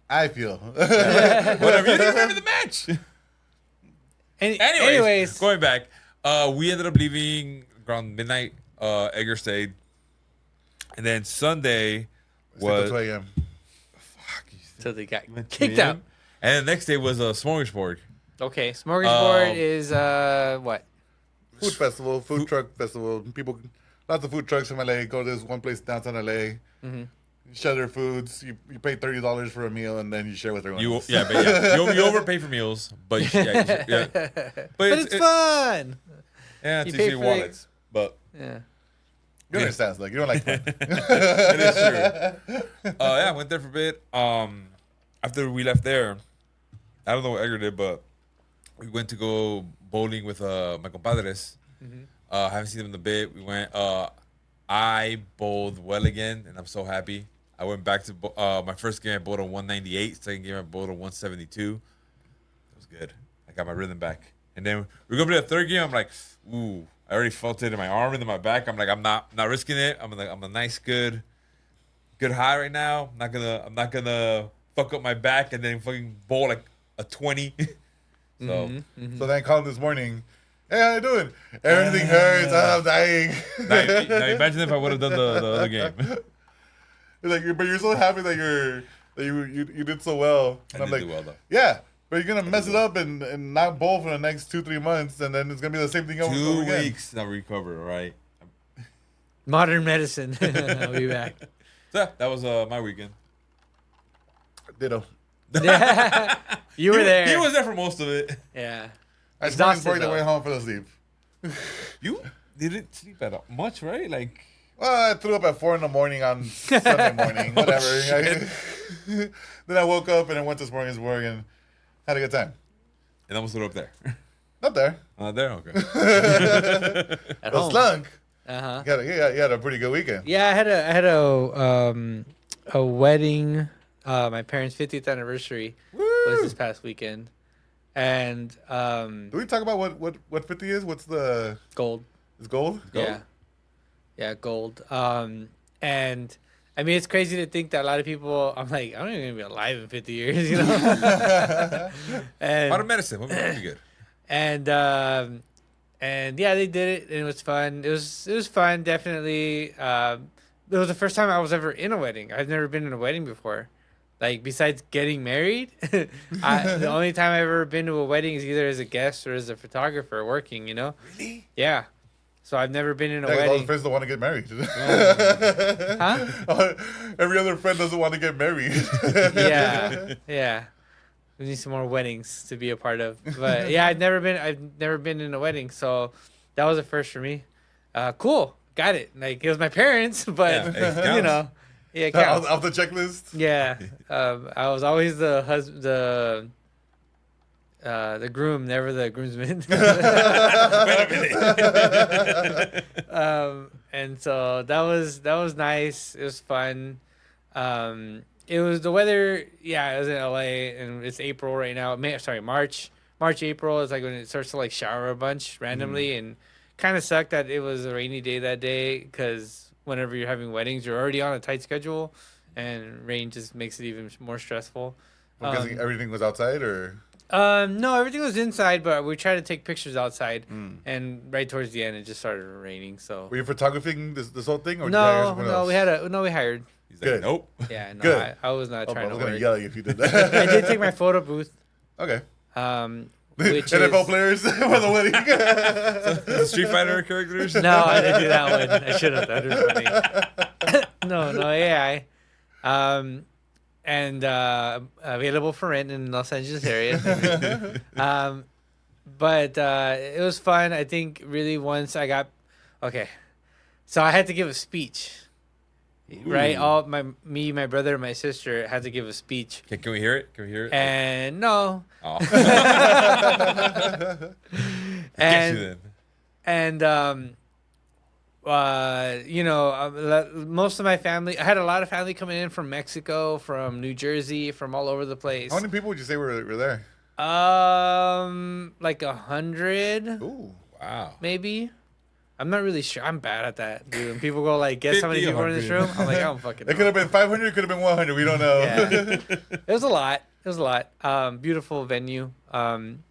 Speaker 1: I feel.
Speaker 2: Whatever. You didn't remember the match. Anyways, going back, we ended up leaving around midnight. Edgar stayed, and then Sunday was
Speaker 1: 2 a.m.
Speaker 3: So they got kicked out.
Speaker 2: And the next day was a smorgasbord.
Speaker 3: Okay, smorgasbord is what?
Speaker 1: Food festival, food truck festival. People, lots of food trucks from LA. Go to this one place downtown LA. Mm-hmm. Share their foods. You pay $30 for a meal, and then you share with everyone.
Speaker 2: You overpay for meals, but but
Speaker 3: it's fun.
Speaker 2: Yeah,
Speaker 3: You
Speaker 2: to
Speaker 3: pay
Speaker 2: see your
Speaker 3: for
Speaker 2: wallets, but
Speaker 3: Yeah.
Speaker 1: You understand? Like you don't like fun.
Speaker 2: it is true. I went there for a bit. After we left there, I don't know what Edgar did, but we went to go bowling with my compadres. Mm-hmm. Haven't seen them in a bit. We went. I bowled well again, and I'm so happy. I went back to my first game. I bowled a 198. Second game, I bowled a 172. It was good. I got my rhythm back. And then we're gonna play the third game. I'm like, ooh, I already felt it in my arm and in my back. I'm like, I'm not risking it. I'm a nice, good high right now. I'm not gonna fuck up my back and then fucking bowl like a 20. So
Speaker 1: then I called him this morning. Hey, how you doing? Everything hurts. I'm dying.
Speaker 2: now imagine if I would have done the other game.
Speaker 1: But you're so happy that you did so well. And I'm like,
Speaker 2: do well, though.
Speaker 1: yeah, but you're gonna mess it up and not bowl for the next 2-3 months, and then it's gonna be the same thing over
Speaker 2: 2
Speaker 1: again.
Speaker 2: weeks I'll recover, right?
Speaker 3: Modern medicine. I'll be back.
Speaker 2: So yeah, that was my weekend.
Speaker 1: Ditto.
Speaker 3: You were there.
Speaker 2: He was there for most of it.
Speaker 3: Yeah.
Speaker 1: I just worked the way home for the sleep.
Speaker 2: You didn't sleep at all much, right? Like,
Speaker 1: Well, I threw up at 4 a.m. on Sunday morning. Whatever. Then I woke up and I went to Smorgasburg and had a good time.
Speaker 2: and almost threw up there.
Speaker 1: Not there.
Speaker 2: Not there, okay.
Speaker 3: At
Speaker 1: But
Speaker 3: home.
Speaker 1: slunk.
Speaker 3: Uh-huh.
Speaker 1: You had a pretty good weekend.
Speaker 3: Yeah, I had a wedding. My parents' 50th anniversary was this past weekend, and
Speaker 1: Do we talk about what 50 is? What's the
Speaker 3: gold.
Speaker 1: It's gold?
Speaker 3: Yeah, gold. And I mean, it's crazy to think that a lot of people. I'm like, I'm not even gonna be alive in 50 years, you know.
Speaker 2: Out of medicine, what would be good?
Speaker 3: And yeah, they did it, and it was fun. It was fun, definitely. It was the first time I was ever in a wedding. I've never been in a wedding before. Like, besides getting married, the only time I've ever been to a wedding is either as a guest or as a photographer working, you know?
Speaker 2: Really?
Speaker 3: Yeah. So I've never been in a
Speaker 1: All the
Speaker 3: wedding.
Speaker 1: friends don't want to get married.
Speaker 3: Huh?
Speaker 1: Every other friend doesn't want to get married.
Speaker 3: Yeah. We need some more weddings to be a part of. But yeah, I've never been in a wedding, so that was a first for me. Cool. Got it. Like, it was my parents, but
Speaker 2: Yeah,
Speaker 3: you know. Yeah, it counts.
Speaker 1: Off the checklist.
Speaker 3: Yeah, I was always the groom, never the groomsman. And so that was nice. It was fun. It was the weather. Yeah, it was in LA, and it's April right now. March, April is like when it starts to like shower a bunch randomly, and kind of sucked that it was a rainy day that day because whenever you're having weddings, you're already on a tight schedule, and rain just makes it even more stressful.
Speaker 1: I'm guessing everything was outside, or
Speaker 3: no, everything was inside, but we tried to take pictures outside, and right towards the end, it just started raining. So
Speaker 1: were you photographing this whole thing, or did you hire someone else?
Speaker 3: we hired.
Speaker 2: He's like, nope.
Speaker 3: Yeah, no,
Speaker 1: Good.
Speaker 3: I was not trying
Speaker 1: I was
Speaker 3: to
Speaker 1: gonna
Speaker 3: work.
Speaker 1: yell at you if you did that.
Speaker 3: I did take my photo booth.
Speaker 1: Okay.
Speaker 3: Which
Speaker 1: NFL
Speaker 3: is,
Speaker 1: players for the wedding.
Speaker 2: The Street Fighter characters?
Speaker 3: no, I didn't do that one. I should have. That was funny. no AI. And available for rent in Los Angeles area. But it was fun. I think really once I got okay, so I had to give a speech. right? My brother, and my sister had to give a speech.
Speaker 2: Okay, can we hear it? Can we hear it?
Speaker 3: And no.
Speaker 2: Oh.
Speaker 3: Most of my family, I had a lot of family coming in from Mexico, from New Jersey, from all over the place.
Speaker 1: How many people would you say were there?
Speaker 3: Like 100.
Speaker 1: Ooh,
Speaker 2: wow.
Speaker 3: Maybe. I'm not really sure. I'm bad at that, dude. When people go like, guess how many people are in this room? I'm like, I don't fucking know.
Speaker 1: It could have been 500. It could have been 100. We don't know.
Speaker 3: Yeah. It was a lot. Beautiful venue. And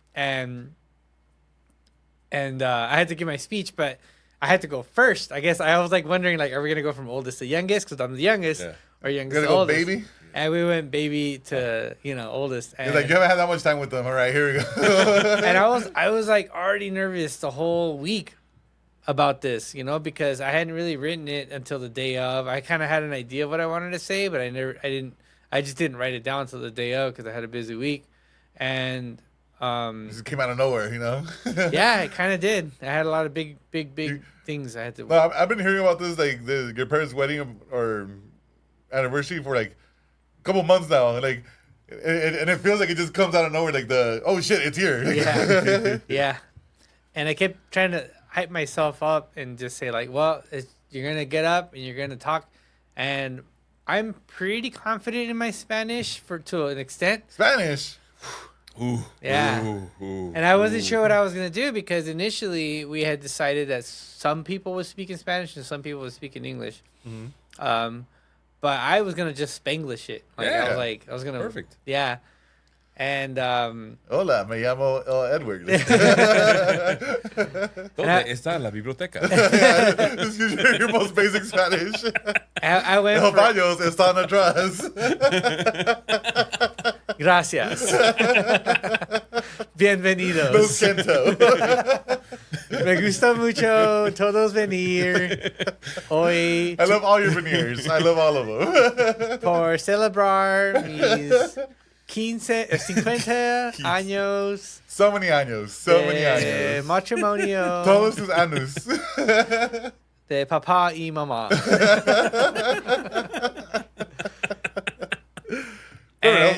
Speaker 3: I had to give my speech, but I had to go first. I guess I was like wondering, like, are we gonna go from oldest to youngest? Because I'm the youngest, or youngest to oldest.
Speaker 1: Baby.
Speaker 3: And we went baby to oldest. And
Speaker 1: you're like, you haven't had that much time with them. All right, here we go.
Speaker 3: And I was like already nervous the whole week about this, because I hadn't really written it until the day of. I kind of had an idea of what I wanted to say, but I just didn't write it down until the day of because I had a busy week, and
Speaker 1: it just came out of nowhere,
Speaker 3: Yeah, it kind of did. I had a lot of big things I had to.
Speaker 1: No, I've been hearing about this, like your parents' wedding or anniversary for like a couple months now, like, and it feels like it just comes out of nowhere, like oh shit, it's here.
Speaker 3: Yeah, yeah. And I kept trying to hype myself up and just say like, well, you're gonna get up and you're gonna talk, and I'm pretty confident in my Spanish to an extent.
Speaker 1: Spanish.
Speaker 2: Ooh,
Speaker 3: yeah.
Speaker 2: Ooh,
Speaker 3: and I wasn't sure what I was gonna do because initially we had decided that some people would speak in Spanish and some people would speak in English.
Speaker 1: Mm-hmm.
Speaker 3: But I was gonna just Spanglish it.
Speaker 2: Yeah.
Speaker 3: I was gonna
Speaker 2: perfect.
Speaker 3: Yeah. And
Speaker 1: hola, me llamo Edward.
Speaker 2: ¿Dónde está la biblioteca?
Speaker 1: This is your most basic Spanish.
Speaker 3: I went
Speaker 1: Los baños están atrás.
Speaker 3: Gracias. Bienvenidos.
Speaker 1: Lo siento.
Speaker 3: Me gusta mucho todos venir hoy.
Speaker 1: I love all your veneers. I love all of them.
Speaker 3: Por celebrar mis 50 años.
Speaker 1: So many años.
Speaker 3: Matrimonio.
Speaker 1: Todos sus años.
Speaker 3: De papá y mamá.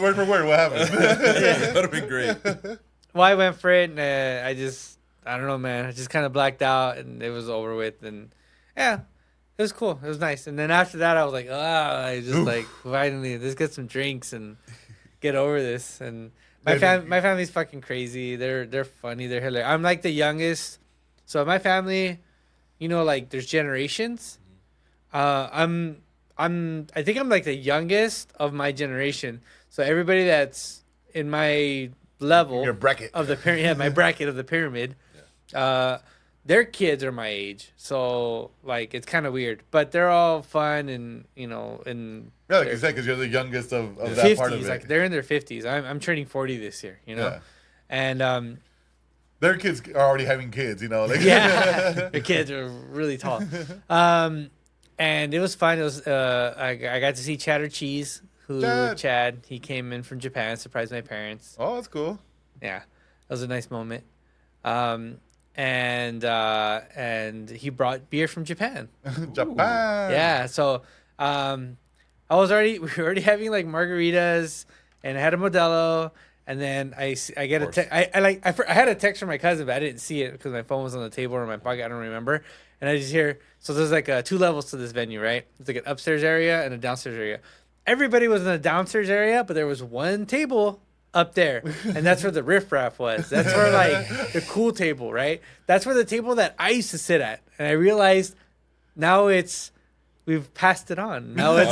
Speaker 1: Word for word, what happened?
Speaker 2: That would have been great.
Speaker 3: Well, I went for it, and I don't know, man. I just kind of blacked out, and it was over with. And yeah, it was cool. It was nice. And then after that, I was like, I just like, finally, let's get some drinks and get over this. And my family's fucking crazy. They're funny. They're hilarious. I'm like the youngest. So my family, like there's generations. I think I'm like the youngest of my generation. So everybody that's in my level,
Speaker 1: your bracket
Speaker 3: of the pyramid, my bracket of the pyramid, their kids are my age. So like it's kind of weird, but they're all fun and and
Speaker 1: yeah, like you said, because you're the youngest of that
Speaker 3: 50s,
Speaker 1: part of it.
Speaker 3: like they're in their 50s. I'm turning 40 this year,
Speaker 1: Yeah.
Speaker 3: And
Speaker 1: their kids are already having kids, like
Speaker 3: yeah, their kids are really tall. And it was fun. It was I got to see Cheddar Cheese, Chad. He came in from Japan, surprised my parents.
Speaker 1: Oh, that's cool.
Speaker 3: Yeah, that was a nice moment. And he brought beer from Japan.
Speaker 1: Japan.
Speaker 3: Yeah, so we were already having like margaritas, and I had a Modelo, and then I get a text. I had a text from my cousin, but I didn't see it because my phone was on the table or in my pocket. I don't remember. And I just hear, so there's like 2 levels to this venue, right? It's like an upstairs area and a downstairs area. Everybody was in the downstairs area, but there was one table up there, and that's where the riffraff was. That's where like the cool table, right? That's where the table that I used to sit at. And I realized now we've passed it on. Now it's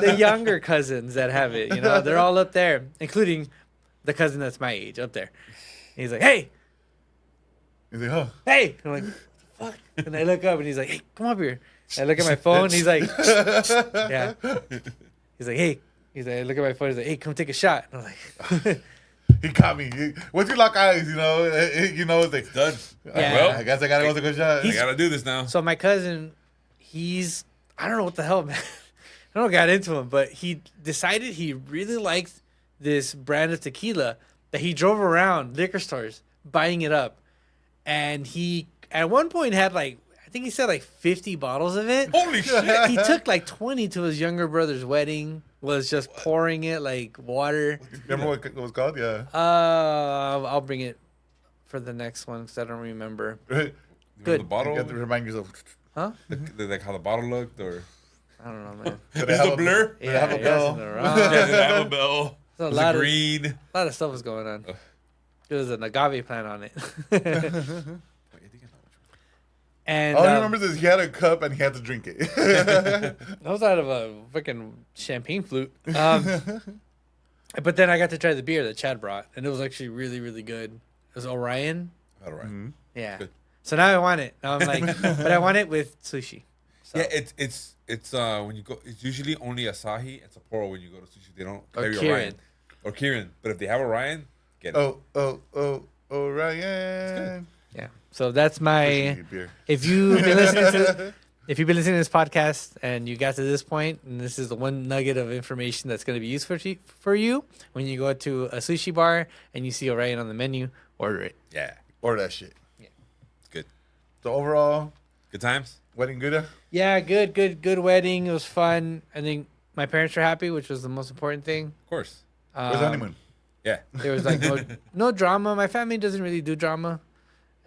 Speaker 3: the younger cousins that have it. They're all up there, including the cousin that's my age up there. And he's like, hey.
Speaker 1: He's like, oh.
Speaker 3: Hey. I'm like, fuck. And I look up and he's like, hey, come up here. And I look at my phone. And he's like, yeah. He's like, hey. He's like, I look at my phone. He's like, hey, come take a shot. And I'm like,
Speaker 1: he caught me. Once you lock eyes, it's like done.
Speaker 3: Yeah.
Speaker 1: Well, I guess I gotta go take a shot.
Speaker 2: I gotta do this now.
Speaker 3: So my cousin, I don't know what the hell, man. I don't know what got into him, but he decided he really liked this brand of tequila that he drove around liquor stores buying it up. And he, at one point, had like, I think he said like 50 bottles of it.
Speaker 2: Holy shit!
Speaker 3: He took like 20 to his younger brother's wedding. Was just pouring it like water.
Speaker 1: Remember what it was called? Yeah.
Speaker 3: I'll bring it for the next one because I don't remember.
Speaker 1: Right.
Speaker 3: Good.
Speaker 2: The bottle.
Speaker 1: You have to remind yourself.
Speaker 3: Huh?
Speaker 2: Like how the bottle looked, or
Speaker 3: I don't know, man.
Speaker 1: Did
Speaker 2: is the blur?
Speaker 3: Yeah,
Speaker 1: have a
Speaker 3: yes,
Speaker 1: bell?
Speaker 3: in the
Speaker 2: Yeah,
Speaker 3: wrong.
Speaker 2: did it have a bell?
Speaker 3: There's
Speaker 2: Was it green?
Speaker 3: a lot of stuff was going on. There was an agave plant on it.
Speaker 2: Wait, I think I know which one.
Speaker 3: And
Speaker 1: All I remember is he had a cup and he had to drink it.
Speaker 3: that was out of a freaking champagne flute. But then I got to try the beer that Chad brought, and it was actually really, really good. It was Orion.
Speaker 2: All right.
Speaker 3: Yeah.
Speaker 2: Good.
Speaker 3: So now I want it. Now I'm like, but I want it with sushi. So.
Speaker 2: Yeah, it's when you go, it's usually only Asahi and Sapporo when you go to sushi. They don't
Speaker 3: Or
Speaker 2: carry
Speaker 3: Kirin.
Speaker 2: Orion or Kirin, but if they have Orion, get it.
Speaker 1: Ryan.
Speaker 3: Yeah. So that's my.
Speaker 1: Beer.
Speaker 3: If you've been listening to this podcast and you got to this point, and this is the one nugget of information that's going to be useful for you when you go to a sushi bar and you see Orion on the menu, order it.
Speaker 2: Yeah,
Speaker 1: Or that shit.
Speaker 3: Yeah.
Speaker 2: it's good.
Speaker 1: So overall,
Speaker 2: Good times.
Speaker 1: wedding good?
Speaker 3: Yeah, good wedding. It was fun. I think my parents were happy, which was the most important thing.
Speaker 2: Of course.
Speaker 1: Where's the honeymoon?
Speaker 2: Yeah.
Speaker 3: There was like no drama. My family doesn't really do drama,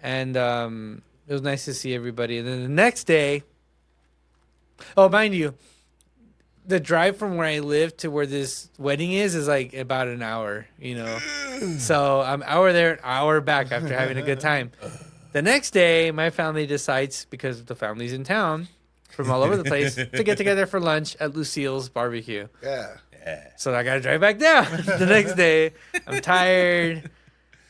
Speaker 3: and it was nice to see everybody. And then the next day, oh, mind you, the drive from where I live to where this wedding is like about an hour. You know, so I'm hour there, an hour back after having a good time. The next day, my family decides, because the family's in town from all over the place, to get together for lunch at Lucille's barbecue.
Speaker 1: Yeah.
Speaker 2: Yeah.
Speaker 3: So I gotta drive back down the next day. I'm tired.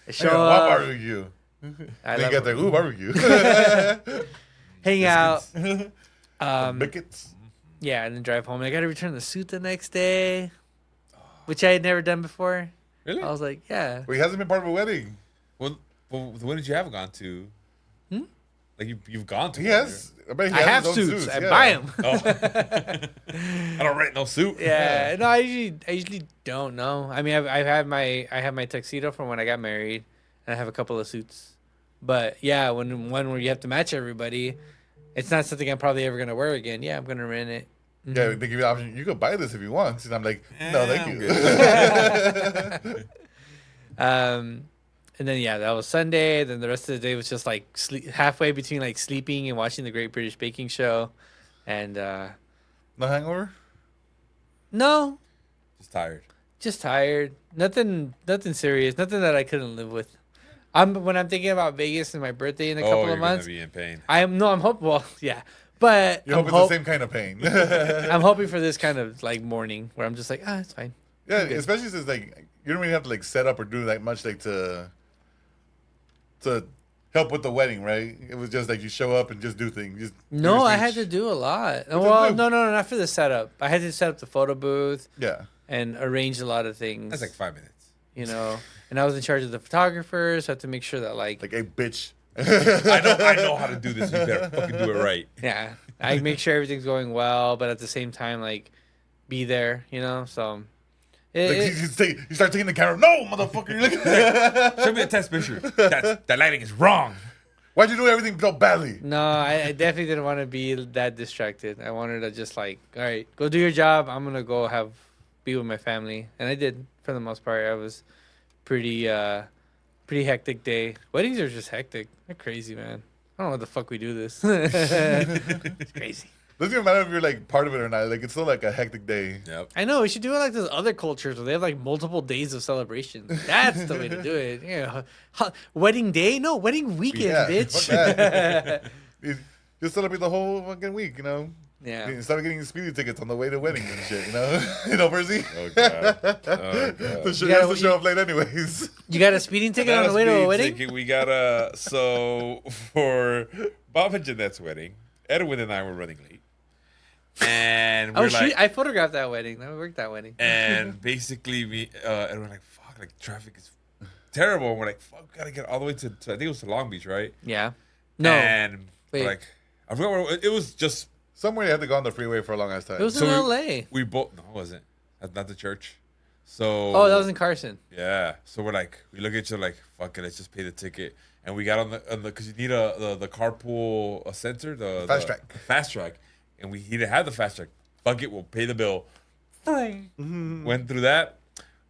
Speaker 3: I show
Speaker 1: Hey, what
Speaker 3: up,
Speaker 1: barbecue?
Speaker 3: I
Speaker 1: Then you
Speaker 3: love
Speaker 1: got the ooh barbecue.
Speaker 3: hang out.
Speaker 1: Biscuits.
Speaker 3: Yeah, and then drive home. And I gotta return the suit the next day, which I had never done before.
Speaker 2: Really?
Speaker 3: I was like, yeah.
Speaker 1: Well, he hasn't been part of a wedding.
Speaker 2: Well, when did you have gone to? Like you've gone to?
Speaker 1: He
Speaker 2: one,
Speaker 1: has. I bet he
Speaker 3: I
Speaker 1: has
Speaker 3: have
Speaker 1: his own
Speaker 3: suits. I
Speaker 1: yeah.
Speaker 3: buy them.
Speaker 2: right? Oh. I don't rent no suit.
Speaker 3: Yeah. No, I usually don't know. I mean, I have my tuxedo from when I got married, and I have a couple of suits. But yeah, when one where you have to match everybody, it's not something I'm probably ever gonna wear again. Yeah, I'm gonna rent it.
Speaker 1: Yeah, they give you the option. You could buy this if you want. And I'm like, no, thank
Speaker 2: I'm
Speaker 1: you.
Speaker 3: And then yeah, that was Sunday. Then the rest of the day was just like halfway between like sleeping and watching the Great British Baking Show, and
Speaker 1: No hangover?
Speaker 3: no,
Speaker 2: Just tired.
Speaker 3: just tired. Nothing serious. Nothing that I couldn't live with. When I'm thinking about Vegas and my birthday in a couple
Speaker 2: you're
Speaker 3: of months.
Speaker 2: gonna be in pain.
Speaker 3: I'm hoping. Well, yeah, but
Speaker 1: You
Speaker 3: I'm
Speaker 1: hope it's the same kind of pain.
Speaker 3: I'm hoping for this kind of like morning where I'm just like, it's fine.
Speaker 1: Yeah, especially since like you don't really have to like set up or do that much like to help with the wedding, right? It was just like you show up and just do things. Just do
Speaker 3: No,
Speaker 1: your
Speaker 3: I had
Speaker 1: speech.
Speaker 3: to do a lot.
Speaker 1: What'd
Speaker 3: Well,
Speaker 1: you do?
Speaker 3: no, not for the setup. I had to set up the photo booth
Speaker 1: Yeah.
Speaker 3: and arrange a lot of things.
Speaker 2: That's like 5 minutes.
Speaker 3: You know, and I was in charge of the photographers. So I had to make sure that
Speaker 1: Like, hey, bitch.
Speaker 2: I know how to do this. You better fucking do it right.
Speaker 3: yeah, I make sure everything's going well, but at the same time, like, be there. You know, so.
Speaker 1: Like, you start taking the camera. No, motherfucker. You're looking
Speaker 2: Show me a test picture. That lighting is wrong.
Speaker 1: Why'd you do everything so badly?
Speaker 3: No, I definitely didn't want to be that distracted. I wanted to just like, all right, go do your job. I'm gonna go be with my family, and I did for the most part. I was pretty hectic day. Weddings are just hectic. They're crazy, man. I don't know what the fuck we do this. It's crazy.
Speaker 1: Doesn't even matter if you're like part of it or not. Like it's still like a hectic day.
Speaker 2: Yep.
Speaker 3: I know we should do it like those other cultures where they have like multiple days of celebration. That's the way to do it. Yeah, wedding day? No, wedding weekend,
Speaker 1: Yeah,
Speaker 3: bitch.
Speaker 1: fuck that. You just celebrate the whole fucking week, you know.
Speaker 3: Yeah.
Speaker 1: You start getting speeding tickets on the way to weddings and shit, you know. You know, Percy.
Speaker 2: Oh god. Oh god.
Speaker 1: You have to show up late anyways.
Speaker 3: You got a speeding ticket on the way to a wedding?
Speaker 2: We got so for Bob and Jeanette's wedding, Edwin and I were running late. And we're like,
Speaker 3: I photographed that wedding. I worked that wedding.
Speaker 2: and basically we and we're like, fuck, like traffic is terrible. And we're like, fuck, we gotta get all the way to I think it was to Long Beach, right?
Speaker 3: Yeah. No.
Speaker 2: And
Speaker 3: Wait.
Speaker 2: we're like, I forgot where it was. Just
Speaker 1: Somewhere you had to go on the freeway for a long ass time.
Speaker 3: It was
Speaker 2: So
Speaker 3: in
Speaker 2: we-
Speaker 3: LA.
Speaker 2: we both no, it wasn't. That's not the church. So
Speaker 3: Oh, that was in Carson.
Speaker 2: yeah. So we're like, we look at each other like, fuck it, let's just pay the ticket. and we got on the because you need the carpool sensor, the
Speaker 1: Fast track.
Speaker 2: fast track, and he didn't have the fast track. Fuck it, we'll pay the bill. Went through that,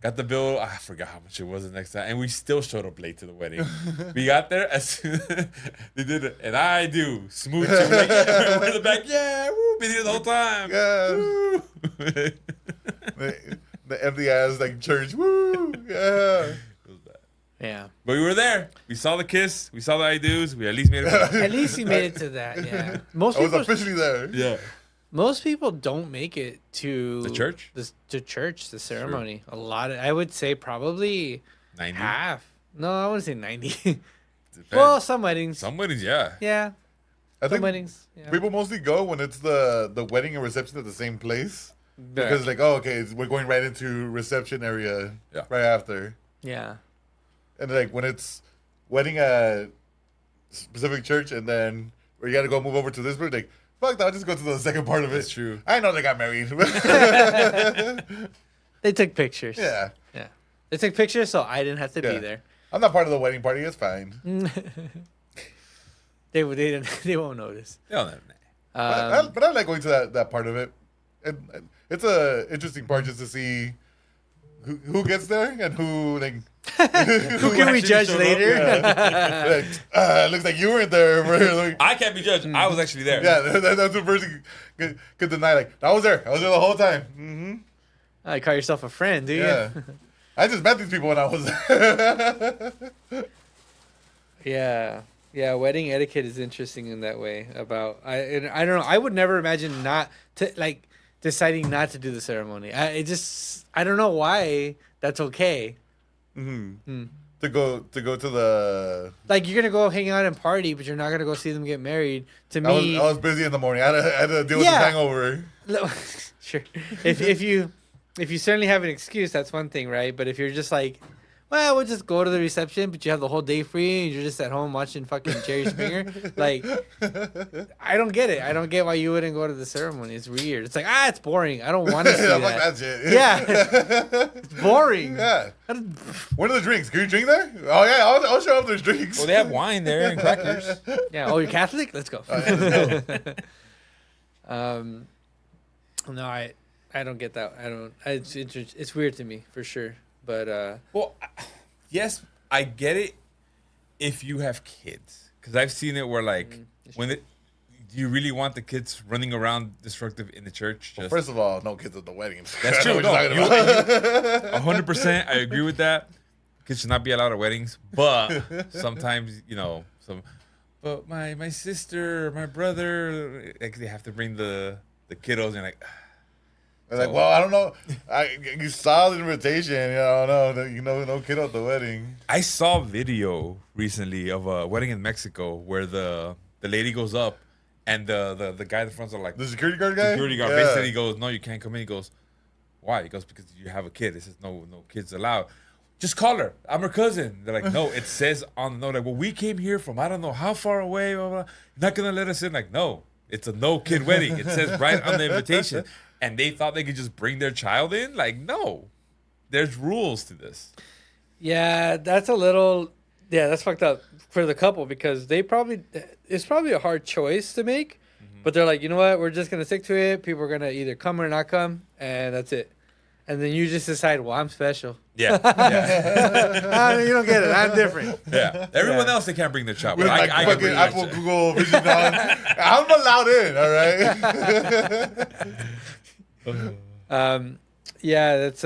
Speaker 2: got the bill. I forgot how much it was the next time, and we still showed up late to the wedding. We got there as soon as they did it, and I do smooch. We're like, yeah, we're in the back, yeah, woo, been here the whole time.
Speaker 1: Yeah. The empty ass like church. Woo! Yeah.
Speaker 3: Yeah.
Speaker 2: But we were there. We saw the kiss. We saw the I do's. We at least made it.
Speaker 3: At least you made it to that. Yeah. Most
Speaker 1: I was
Speaker 3: people,
Speaker 1: officially there.
Speaker 2: Yeah.
Speaker 3: most people don't make it to
Speaker 2: The church?
Speaker 3: The ceremony. A lot of, I would say probably
Speaker 2: 90.
Speaker 3: half. No, I wouldn't say 90. Well, some weddings.
Speaker 2: Some weddings, yeah.
Speaker 3: Yeah.
Speaker 1: I
Speaker 3: Some
Speaker 1: think
Speaker 3: weddings. Yeah.
Speaker 1: people mostly go when it's the wedding and reception at the same place.
Speaker 3: Yeah.
Speaker 1: Because like, oh, okay, we're going right into reception area right after.
Speaker 3: Yeah.
Speaker 1: And like when it's wedding at specific church and then where you got to go move over to this, like, fuck that, I'll just go to the second part of it.
Speaker 2: That's true.
Speaker 1: I know they got married.
Speaker 3: They took pictures.
Speaker 1: Yeah.
Speaker 3: Yeah. They took pictures, so I didn't have to be there.
Speaker 1: I'm not part of the wedding party. It's fine.
Speaker 3: They won't notice.
Speaker 2: No, no, no.
Speaker 1: But I like going to that part of it. And it's a interesting part just to see who gets there and who like
Speaker 3: Who can we judge later?
Speaker 1: Like, looks like you weren't there. Like,
Speaker 2: I can't be judged. I was actually there.
Speaker 1: yeah, that's what person could deny. Like, I was there. I was there the whole time. Mm-hmm.
Speaker 3: You call yourself a friend, do you?
Speaker 1: Yeah. I just met these people when I was there.
Speaker 3: Yeah. Yeah, wedding etiquette is interesting in that way. I don't know. I would never imagine deciding not to do the ceremony. I don't know why that's okay.
Speaker 1: Mm-hmm. To go to the.
Speaker 3: Like, you're gonna go hang out and party, but you're not gonna go see them get married. To me,
Speaker 1: I was busy in the morning. I had to deal with the hangover.
Speaker 3: Sure. If you certainly have an excuse, that's one thing, right? But if you're just like, well, we'll just go to the reception, but you have the whole day free and you're just at home watching fucking Jerry Springer. Like, I don't get it. I don't get why you wouldn't go to the ceremony. It's weird. It's like, it's boring. I don't want to see that.
Speaker 1: Like that shit.
Speaker 3: Yeah. It's boring.
Speaker 1: Yeah. What are the drinks? Can you drink there? Oh, yeah. I'll show up. There's drinks.
Speaker 2: Well, they have wine there and crackers.
Speaker 3: Yeah. Oh, you're Catholic? Let's go.
Speaker 1: Let's
Speaker 3: No, I don't get that. It's weird to me, for sure. But
Speaker 2: well, yes, I get it if you have kids, because I've seen it where like do you really want the kids running around destructive in the church?
Speaker 1: Well, first of all, no kids at the wedding.
Speaker 2: That's true. No, 100%. I agree with that. Kids should not be allowed at weddings, but sometimes But my sister, my brother, like, they have to bring the kiddos and like.
Speaker 1: They're like, well, I don't know. You saw the invitation. No kid at the wedding.
Speaker 2: I saw a video recently of a wedding in Mexico where the lady goes up and the guy in the front's like
Speaker 1: the security guard guy.
Speaker 2: Security guard basically goes, no, you can't come in. He goes, why? He goes, because you have a kid. It says no kids allowed. Just call her. I'm her cousin. They're like, no. It says on the note like, well, we came here from I don't know how far away. Blah, blah. You're not gonna let us in. Like, no, it's a no kid wedding. It says right on the invitation. And they thought they could just bring their child in? Like, no. There's rules to this.
Speaker 3: Yeah, that's fucked up for the couple, because it's probably a hard choice to make. Mm-hmm. But they're like, you know what? We're just going to stick to it. People are going to either come or not come, and that's it. And then you just decide, well, I'm special.
Speaker 2: Yeah.
Speaker 3: You don't get it. I'm different.
Speaker 2: Yeah. Everyone else, they can't bring their child.
Speaker 1: With
Speaker 2: I can bring
Speaker 1: Apple,
Speaker 2: their
Speaker 1: Google, Vision on. I'm allowed in, all right?
Speaker 3: Yeah, that's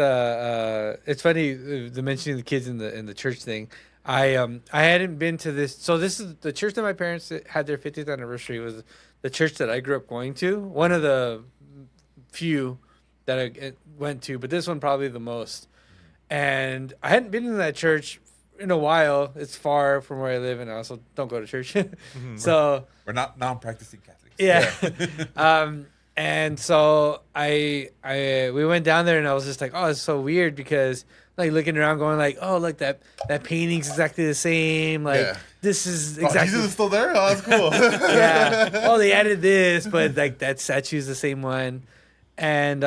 Speaker 3: it's funny the mentioning the kids in the church thing. I hadn't been to this, so this is the church that my parents had their 50th anniversary. Was the church that I grew up going to, one of the few that I went to, but this one probably the most. And I hadn't been in that church in a while. It's far from where I live, and I also don't go to church. So
Speaker 2: we're not non-practicing Catholics.
Speaker 3: Yeah. And so we went down there, and I was just like, oh, it's so weird, because like looking around going like, oh, look, that painting's exactly the same. Like this is exactly.
Speaker 1: Jesus is still there? Oh, that's cool.
Speaker 3: Yeah. Oh, they added this, but like that statue's the same one. And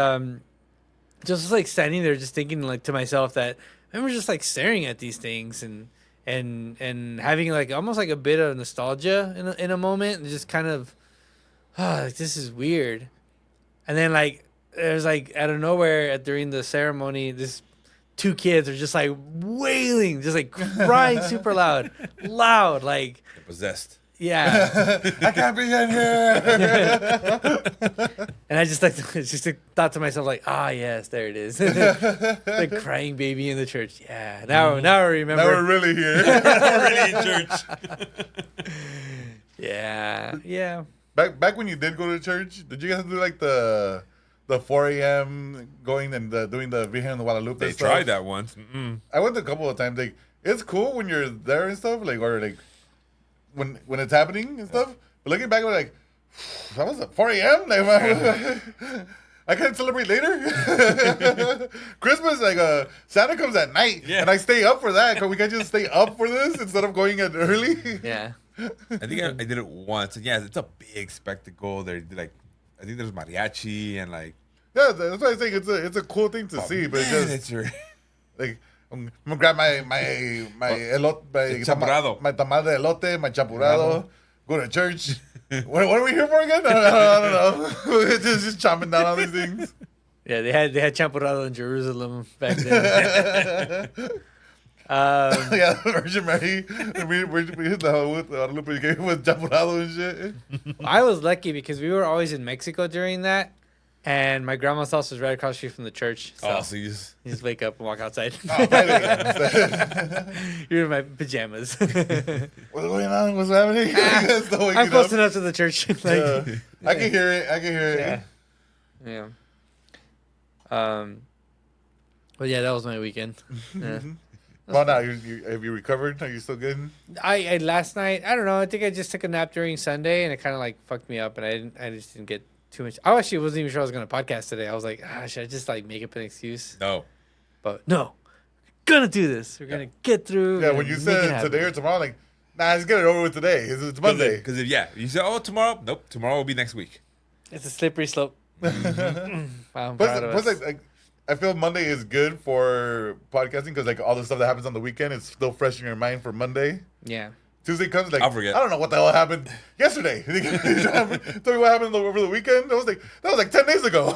Speaker 3: just like standing there just thinking like to myself that I remember just like staring at these things, and and having like almost like a bit of nostalgia in a moment, and just kind of, like, this is weird. And then like there's like out of nowhere during the ceremony, this 2 kids are just like wailing, just like crying super loud, like
Speaker 2: They're possessed.
Speaker 3: yeah.
Speaker 1: I can't be in here.
Speaker 3: And I just thought to myself like, yes, there it is, the crying baby in the church. Yeah, now I remember.
Speaker 1: Now we're really here.
Speaker 2: We're really in church.
Speaker 3: Yeah.
Speaker 1: Back when you did go to church, did you guys do like the 4 a.m. going and doing the Virgen de Guadalupe
Speaker 2: They
Speaker 1: stuff?
Speaker 2: tried that once. Mm-mm.
Speaker 1: I went a couple of times. Like, it's cool when you're there and stuff, like, or like when it's happening and stuff. But looking back, I'm like, that was at 4 a.m. Like, I can't celebrate later. Christmas, like, Santa comes at night, and I stay up for that. Cause we can't just stay up for this instead of going at early.
Speaker 3: Yeah.
Speaker 2: I think I did it once. And yeah, it's a big spectacle. They're like, I think there's mariachi and like.
Speaker 1: Yeah, that's why I think it's a cool thing to see. But
Speaker 2: man,
Speaker 1: it's just like I'm gonna grab my elote, my tamal de elote, my chapurrado, go to church. What are we here for again? I don't know. just chomping down on these things.
Speaker 3: Yeah, they had champurrado in Jerusalem back then.
Speaker 1: Yeah, Virgin Mary. We hit the hell with Guadalupe gave with chapurrado and shit.
Speaker 3: I was lucky because we were always in Mexico during that, and my grandma's house was right across the street from the church. So
Speaker 2: So you just...
Speaker 3: you just wake up and walk outside. You're in my pajamas.
Speaker 1: What's going on? What's happening?
Speaker 3: I'm close enough to the church.
Speaker 1: I can hear it.
Speaker 3: Yeah. But yeah, that was my weekend. Yeah.
Speaker 1: Well, now have you recovered? Are you still good?
Speaker 3: I last night, I don't know. I think I just took a nap during Sunday, and it kind of like fucked me up, and I just didn't get too much. I actually wasn't even sure I was gonna podcast today. I was like, should I just like make up an excuse?
Speaker 2: No.
Speaker 3: But no, gonna do this. We're gonna get through.
Speaker 1: Yeah, when you said today or tomorrow, like, nah, let's get it over with today. It's Monday.
Speaker 2: Because you say, tomorrow. Nope, tomorrow will be next week.
Speaker 3: It's a slippery slope. Wow, I'm
Speaker 1: Plus,
Speaker 3: proud of us.
Speaker 1: like, I feel Monday is good for podcasting because like all the stuff that happens on the weekend is still fresh in your mind for Monday.
Speaker 3: Yeah.
Speaker 1: Tuesday comes, like,
Speaker 2: I'll forget.
Speaker 1: I don't know what the hell happened yesterday. Tell me what happened over the weekend. That was like 10 days ago.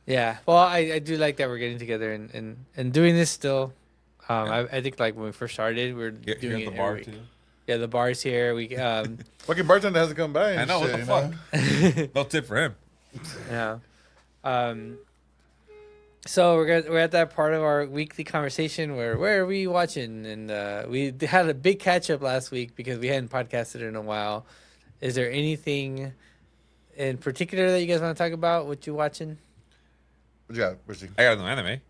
Speaker 3: Yeah. Well, I do like that we're getting together and doing this still. I think like when we first started, we were doing it
Speaker 2: the bar
Speaker 3: every week.
Speaker 2: too.
Speaker 3: Yeah, the bar's here. We
Speaker 1: Fucking bartender hasn't come by.
Speaker 2: I know,
Speaker 1: shit,
Speaker 2: what the fuck? No tip for him.
Speaker 3: Yeah. So we're at that part of our weekly conversation where are we watching, and we had a big catch up last week because we hadn't podcasted in a while. Is there anything in particular that you guys want to talk about? What you watching?
Speaker 1: What you got, Percy?
Speaker 2: I got no anime.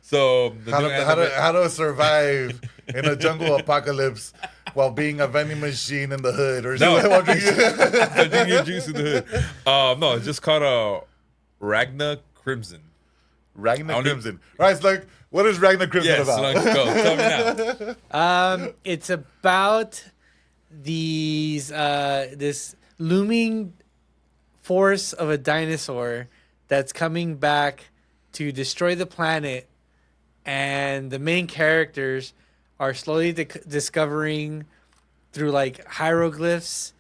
Speaker 2: So
Speaker 1: How to survive in a jungle apocalypse while being a vending machine in the hood or
Speaker 2: while drinking your juice in the hood. No, it's just called Ragna Crimson.
Speaker 1: Ragna Crimson. Right, it's like, what is Ragna Crimson about?
Speaker 2: Slug, go. Tell me now.
Speaker 3: It's about this looming force of a dinosaur that's coming back to destroy the planet, and the main characters are slowly discovering through like hieroglyphs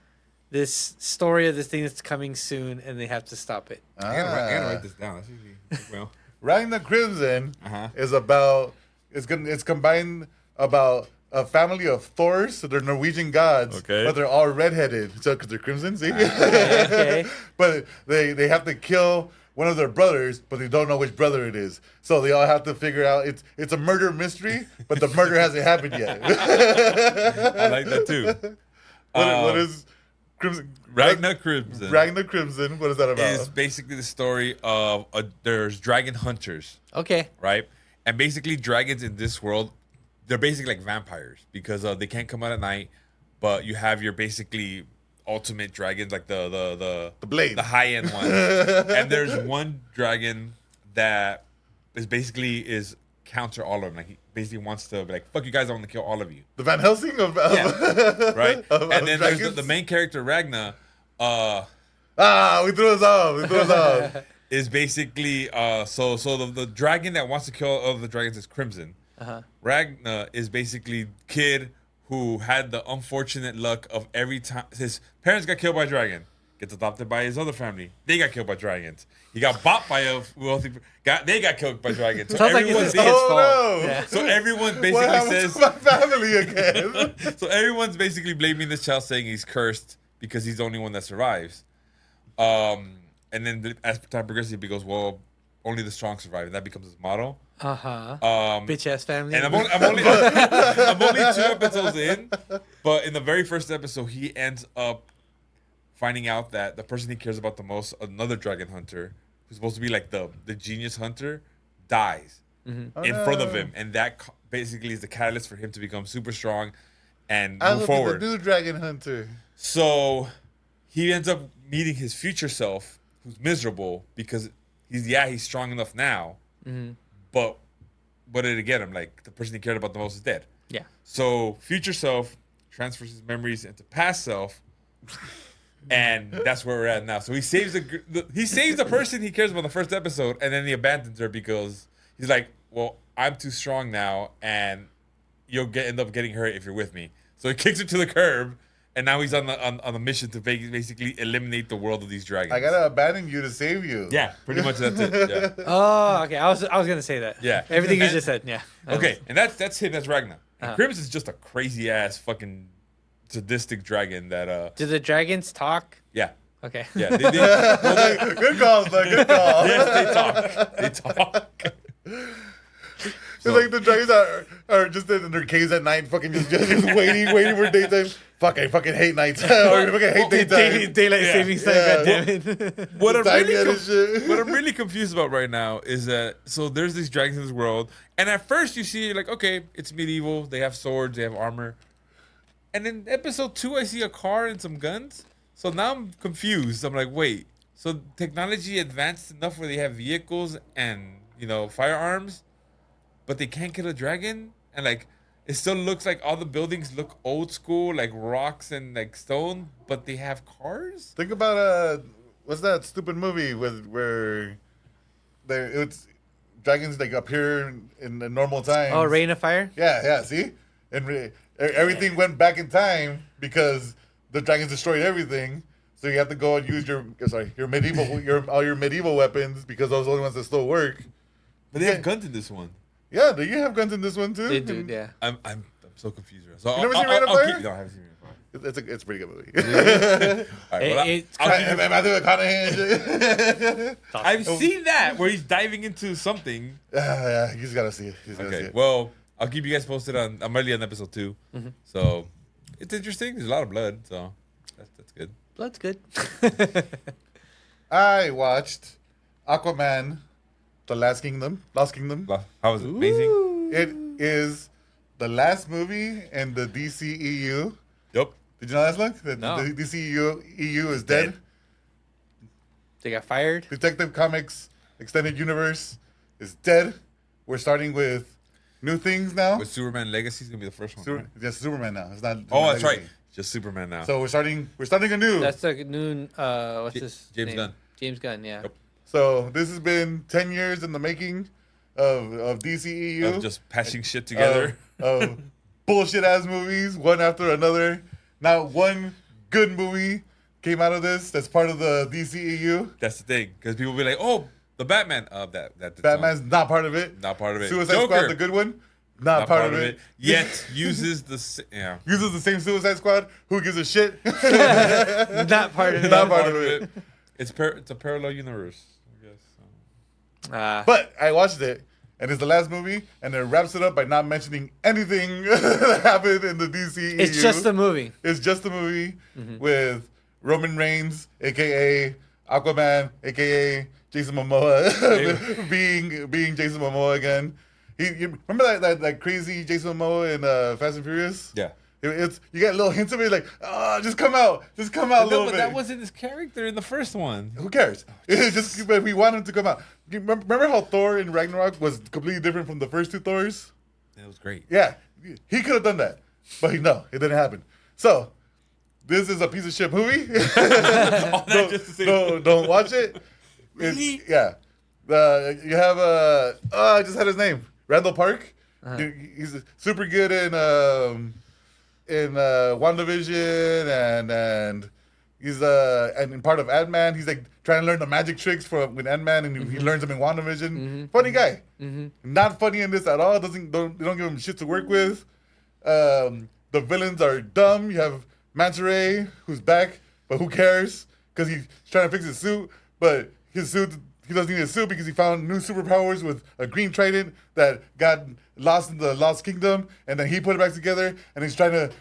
Speaker 3: this story of this thing that's coming soon, and they have to stop it.
Speaker 2: I gotta write this down. Well,
Speaker 1: Ragna Crimson is about it's combined about a family of Thors, so they're Norwegian gods, but they're all redheaded, so because they're crimson, see?
Speaker 3: Okay.
Speaker 1: But they have to kill one of their brothers, but they don't know which brother it is. So they all have to figure out it's a murder mystery, but the murder hasn't happened yet.
Speaker 2: I like that too.
Speaker 1: What is Crimson?
Speaker 2: Ragna Crimson.
Speaker 1: Ragna Crimson. What is that about?
Speaker 2: It's basically the story of there's dragon hunters.
Speaker 3: Okay.
Speaker 2: Right? And basically dragons in this world, they're basically like vampires because they can't come out at night, but you have your basically ultimate dragons, like the
Speaker 1: blade,
Speaker 2: the high end ones. And there's one dragon that is counter all of them. Like he basically wants to be like, fuck you guys, I want to kill all of you.
Speaker 1: The Van Helsing of
Speaker 2: right? And then
Speaker 1: dragons?
Speaker 2: there's the main character Ragna.
Speaker 1: We threw us off.
Speaker 2: is basically the dragon that wants to kill all of the dragons is Crimson. Ragna is basically kid who had the unfortunate luck of every time his parents got killed by a dragon, gets adopted by his other family. They got killed by dragons. He got bought by a wealthy. They got killed by dragons. So
Speaker 3: sounds like it's his kid's fault. Yeah.
Speaker 2: So everyone basically
Speaker 1: What happened
Speaker 2: says
Speaker 1: to my family again?
Speaker 2: so everyone's basically blaming this child, saying he's cursed because he's the only one that survives. And then as time progresses, he goes, well, only the strong survive, and that becomes his motto.
Speaker 3: Bitch ass family.
Speaker 2: And I'm only 2 episodes in, but in the very first episode, he ends up finding out that the person he cares about the most, another dragon hunter, who's supposed to be like the genius hunter, dies in front of him, and that basically is the catalyst for him to become super strong and move forward.
Speaker 1: The new dragon hunter.
Speaker 2: So he ends up meeting his future self, who's miserable because he's strong enough now, but then again, I'm like, the person he cared about the most is dead.
Speaker 3: Yeah.
Speaker 2: So future self transfers his memories into past self, and that's where we're at now. So he saves the person he cares about in the first episode, and then he abandons her because he's like, well, I'm too strong now, and you'll end up getting hurt if you're with me. So he kicks her to the curb. And now he's on a mission to basically eliminate the world of these dragons.
Speaker 1: I gotta abandon you to save you.
Speaker 2: Yeah, pretty much that's it. Yeah.
Speaker 3: Oh, okay. I was gonna say that.
Speaker 2: Yeah.
Speaker 3: Everything you just said. Yeah.
Speaker 2: Okay, and that's him. That's Ragnar. And Crimson's just a crazy ass fucking sadistic dragon that.
Speaker 3: Do the dragons talk?
Speaker 2: Yeah.
Speaker 3: Okay.
Speaker 2: Yeah.
Speaker 1: Good call, son. Good call.
Speaker 2: Yes, they talk.
Speaker 1: It's like the dragons are just in their caves at night, fucking just waiting for daytime. Fuck, I fucking hate nights. I fucking hate daytime.
Speaker 3: Daylight savings time.
Speaker 1: Yeah.
Speaker 3: God damn it.
Speaker 2: What I'm
Speaker 1: What
Speaker 2: really confused about right now is that there's these dragons in this world, and at first you see like, okay, it's medieval. They have swords, they have armor, and in episode 2 I see a car and some guns. So now I'm confused. I'm like, wait, so technology advanced enough where they have vehicles and firearms, but they can't kill a dragon, and like. It still looks like all the buildings look old school, like rocks and like stone, but they have cars.
Speaker 1: Think about what's that stupid movie where it's dragons like appear in the normal times.
Speaker 3: Oh, Reign of Fire.
Speaker 1: Yeah. See, and everything went back in time because the dragons destroyed everything. So you have to go and use your all your medieval weapons because those are the only ones that still work.
Speaker 2: But they have guns in this one.
Speaker 1: Yeah, do you have guns in this one too?
Speaker 3: They do, yeah.
Speaker 2: I'm so confused. So
Speaker 1: you never seen Reign of Fire?
Speaker 2: No, I haven't seen Reign of Fire.
Speaker 1: It's a pretty good movie.
Speaker 2: Matthew McConaughey. I've seen that where he's diving into something.
Speaker 1: Yeah, you just gotta see it.
Speaker 2: Okay, well, I'll keep you guys posted I'm already on episode 2, so it's interesting. There's a lot of blood, so that's good.
Speaker 3: Blood's good.
Speaker 1: I watched Aquaman. The Lost Kingdom.
Speaker 2: How was it? Amazing.
Speaker 1: It is the last movie in the DCEU.
Speaker 2: Yep.
Speaker 1: Did you know that, Slug?
Speaker 3: No.
Speaker 1: The DCEU is dead.
Speaker 3: They got fired.
Speaker 1: Detective Comics Extended Universe is dead. We're starting with new things now.
Speaker 2: With Superman Legacy is gonna be the first one. Right?
Speaker 1: Just Superman now. It's not.
Speaker 2: Oh, that's
Speaker 1: Legacy.
Speaker 2: right. Just Superman now.
Speaker 1: So we're starting anew.
Speaker 3: That's the new. What's his
Speaker 2: James
Speaker 3: name?
Speaker 2: Gunn.
Speaker 3: James Gunn. Yeah.
Speaker 2: Yep.
Speaker 1: So this has been 10 years in the making of DCEU.
Speaker 2: Of just patching shit together.
Speaker 1: Of bullshit ass movies, one after another. Not one good movie came out of this that's part of the DCEU.
Speaker 2: That's the thing, because people be like, "Oh, the Batman."
Speaker 1: Batman's not part of it.
Speaker 2: Not part of it.
Speaker 1: Suicide
Speaker 2: Joker.
Speaker 1: Squad, the good one, not part of it.
Speaker 2: Yet uses the
Speaker 1: same Suicide Squad. Who gives a shit?
Speaker 3: Not part of it.
Speaker 1: Not part of it.
Speaker 2: It's a parallel universe, I guess. So.
Speaker 1: But I watched it, and it's the last movie, and it wraps it up by not mentioning anything that happened in the DCEU.
Speaker 3: It's just the movie.
Speaker 1: It's just the movie with Roman Reigns, a.k.a. Aquaman, a.k.a. Jason Momoa, being Jason Momoa again. You remember that crazy Jason Momoa in Fast and Furious?
Speaker 2: Yeah.
Speaker 1: It's you get little hints of it, like, just come out a little bit.
Speaker 2: But that wasn't his character in the first one.
Speaker 1: Who cares? It's just, but we want him to come out. Remember how Thor in Ragnarok was completely different from the first 2 Thors?
Speaker 2: It was great.
Speaker 1: Yeah, he could have done that, but no, it didn't happen. So this is a piece of shit movie. Don't watch it.
Speaker 2: Really?
Speaker 1: Yeah. You have I just had his name, Randall Park. He's super good in WandaVision and he's and in part of Ant-Man. He's like trying to learn the magic tricks with Ant-Man, and he learns them in WandaVision. Funny guy. Not funny in this at all. They don't give him shit to work with. The villains are dumb. You have Manta Ray, who's back, but who cares? Because he's trying to fix his suit, but his suit, he doesn't need a suit because he found new superpowers with a green trident that got lost in the Lost Kingdom, and then he put it back together, and he's trying to.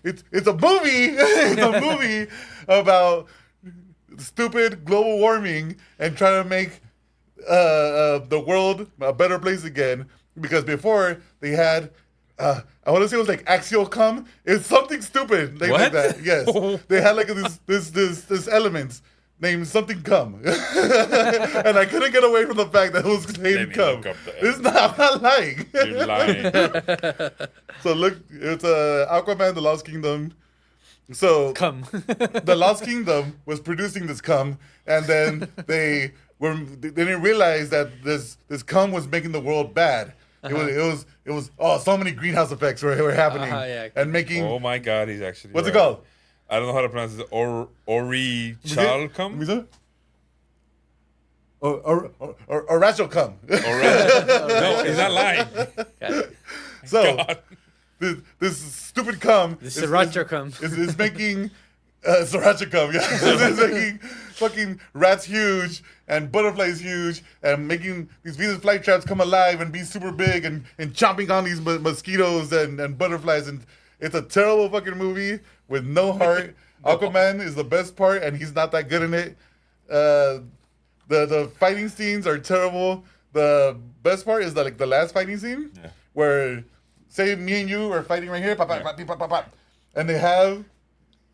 Speaker 1: It's a movie. It's a movie about stupid global warming and trying to make the world a better place again. Because before they had. I want to say it was like axial cum. It's something stupid like that. Yes, they had like this elements named something cum, and I couldn't get away from the fact that it was named cum. It's not. I'm not lying.
Speaker 2: You're lying.
Speaker 1: So look, it's Aquaman: The Lost Kingdom. So
Speaker 3: Cum.
Speaker 1: The Lost Kingdom was producing this cum, and then they didn't realize that this cum was making the world bad. It was so many greenhouse effects were happening and making.
Speaker 2: Oh my God, he's actually.
Speaker 1: What's it called?
Speaker 2: I don't know how to pronounce it. Orichalcum?
Speaker 1: Or rational cum.
Speaker 2: No, he's not lying.
Speaker 1: So this stupid cum.
Speaker 3: The sriracha cum.
Speaker 1: Is making sriracha cum. Yeah, it's making fucking rats huge and butterflies huge and making these Venus flytraps come alive and be super big and chomping on these mosquitoes and butterflies, and it's a terrible fucking movie with no heart. Aquaman is the best part, and he's not that good in it. The fighting scenes are terrible. The best part is the last fighting scene where, say, me and you are fighting right here, and they have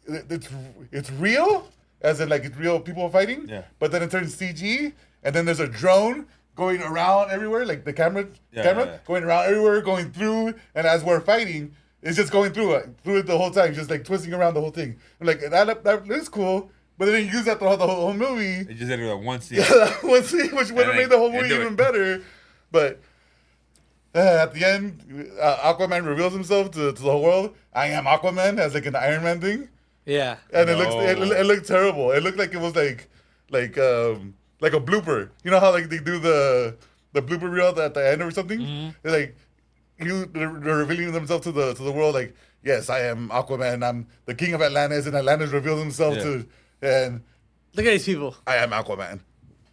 Speaker 1: it's real, as in like it's real people fighting. Yeah. But then it turns CG, and then there's a drone going around everywhere, like the camera going around everywhere, going through, and as we're fighting. It's just going through it the whole time, just like twisting around the whole thing. I'm like, that looks cool, but they didn't use that the whole movie.
Speaker 2: They just did it one scene.
Speaker 1: Yeah, one scene, which would have made the whole movie even better. But at the end, Aquaman reveals himself to the whole world. I am Aquaman, as like an Iron Man thing.
Speaker 3: Yeah.
Speaker 1: And it looked terrible. It looked like it was like a blooper. You know how like they do the blooper reel at the end or something? Mm-hmm. They're like. They're revealing themselves to the world like, yes, I am Aquaman. I'm the king of Atlantis, and Atlantis reveals himself to. And
Speaker 3: look at these people.
Speaker 1: I am Aquaman.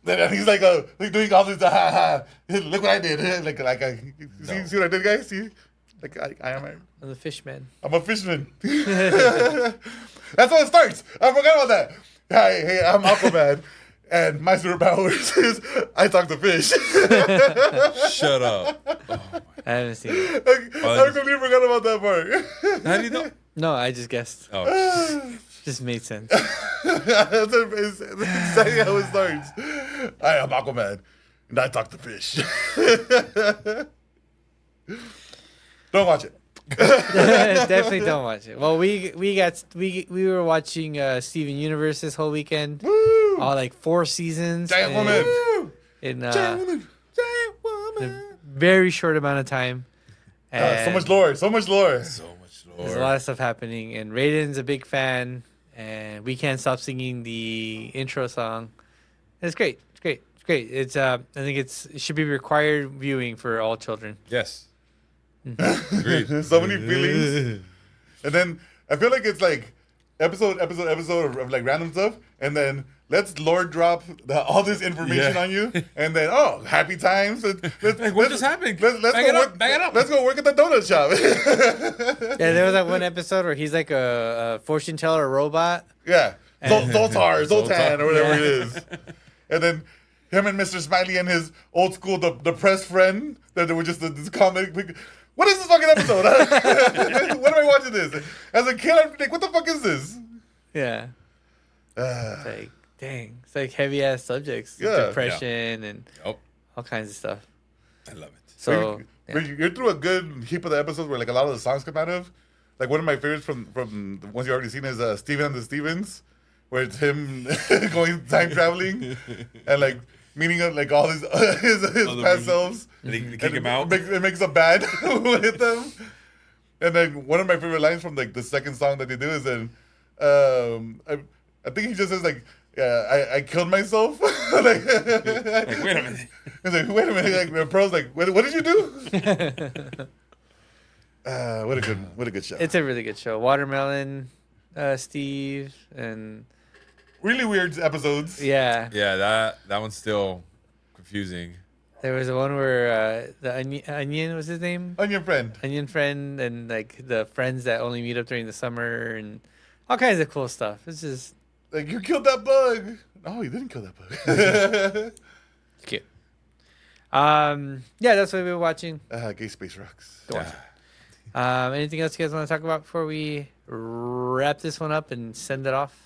Speaker 1: And he's like doing all this. Look what I did. See what I did, guys? See, like I am.
Speaker 3: I'm the fishman.
Speaker 1: I'm a fishman. That's how it starts. I forgot about that. Hey, I'm Aquaman. And my superpowers is I talk to fish.
Speaker 2: Shut up. Oh,
Speaker 3: I haven't seen it.
Speaker 1: I completely forgot about that part.
Speaker 2: How do you know?
Speaker 3: No, I just guessed.
Speaker 2: Oh,
Speaker 3: just made sense.
Speaker 1: That's exactly how it starts. I am Aquaman, and I talk to fish. Don't watch it.
Speaker 3: Definitely don't watch it. Well, we were watching Steven Universe this whole weekend.
Speaker 1: Woo!
Speaker 3: All like 4 seasons.
Speaker 1: Giant woman.
Speaker 3: In
Speaker 1: Giant woman.
Speaker 3: a very short amount of time.
Speaker 1: So much lore.
Speaker 2: So much lore.
Speaker 3: There's a lot of stuff happening, and Raiden's a big fan, and we can't stop singing the intro song. It's great. It's great. It's great. It's I think it should be required viewing for all children.
Speaker 2: Yes.
Speaker 1: Agreed. So many feelings. And then I feel like it's like episode of like random stuff, and then let's lore drop all this information on you, and then happy times.
Speaker 2: What just happened?
Speaker 1: Back it up. Let's go work at the donut shop.
Speaker 3: Yeah, there was that one episode where he's like a fortune teller robot.
Speaker 1: Yeah, Zoltan, or whatever it is, and then him and Mr. Smiley and his old school depressed friend that they were just this comic. What is this fucking episode? What am I watching this? As a kid, I'm like, what the fuck is this?
Speaker 3: Yeah. It's like, dang. It's like heavy ass subjects. Yeah. Depression and all kinds of stuff.
Speaker 2: I love it.
Speaker 3: So
Speaker 1: you're through a good heap of the episodes where like a lot of the songs come out of. Like one of my favorites from the ones you already seen is Steven and the Stevens, where it's him going time traveling and like meeting like all his past selves.
Speaker 2: And they kick him out.
Speaker 1: It makes a bad with them. And then one of my favorite lines from like the second song that they do is then, I think he just says like, yeah, I killed myself. Like,
Speaker 2: Like, wait a minute.
Speaker 1: He's like, wait a minute. Like, Pearl's like, what did you do? What a good show.
Speaker 3: It's a really good show. Watermelon, Steve, and
Speaker 1: Really weird episodes.
Speaker 3: yeah.
Speaker 2: Yeah, that one's still confusing.
Speaker 3: There was the one where the onion was his name,
Speaker 1: Onion friend.
Speaker 3: Onion Friend, and like the friends that only meet up during the summer and all kinds of cool stuff. It's just
Speaker 1: Like, you killed that bug. No, you didn't kill that bug.
Speaker 3: cute. Yeah, that's what we were watching.
Speaker 1: Gay Space Rocks.
Speaker 3: Go on. Anything else you guys want to talk about before we wrap this one up and send it off?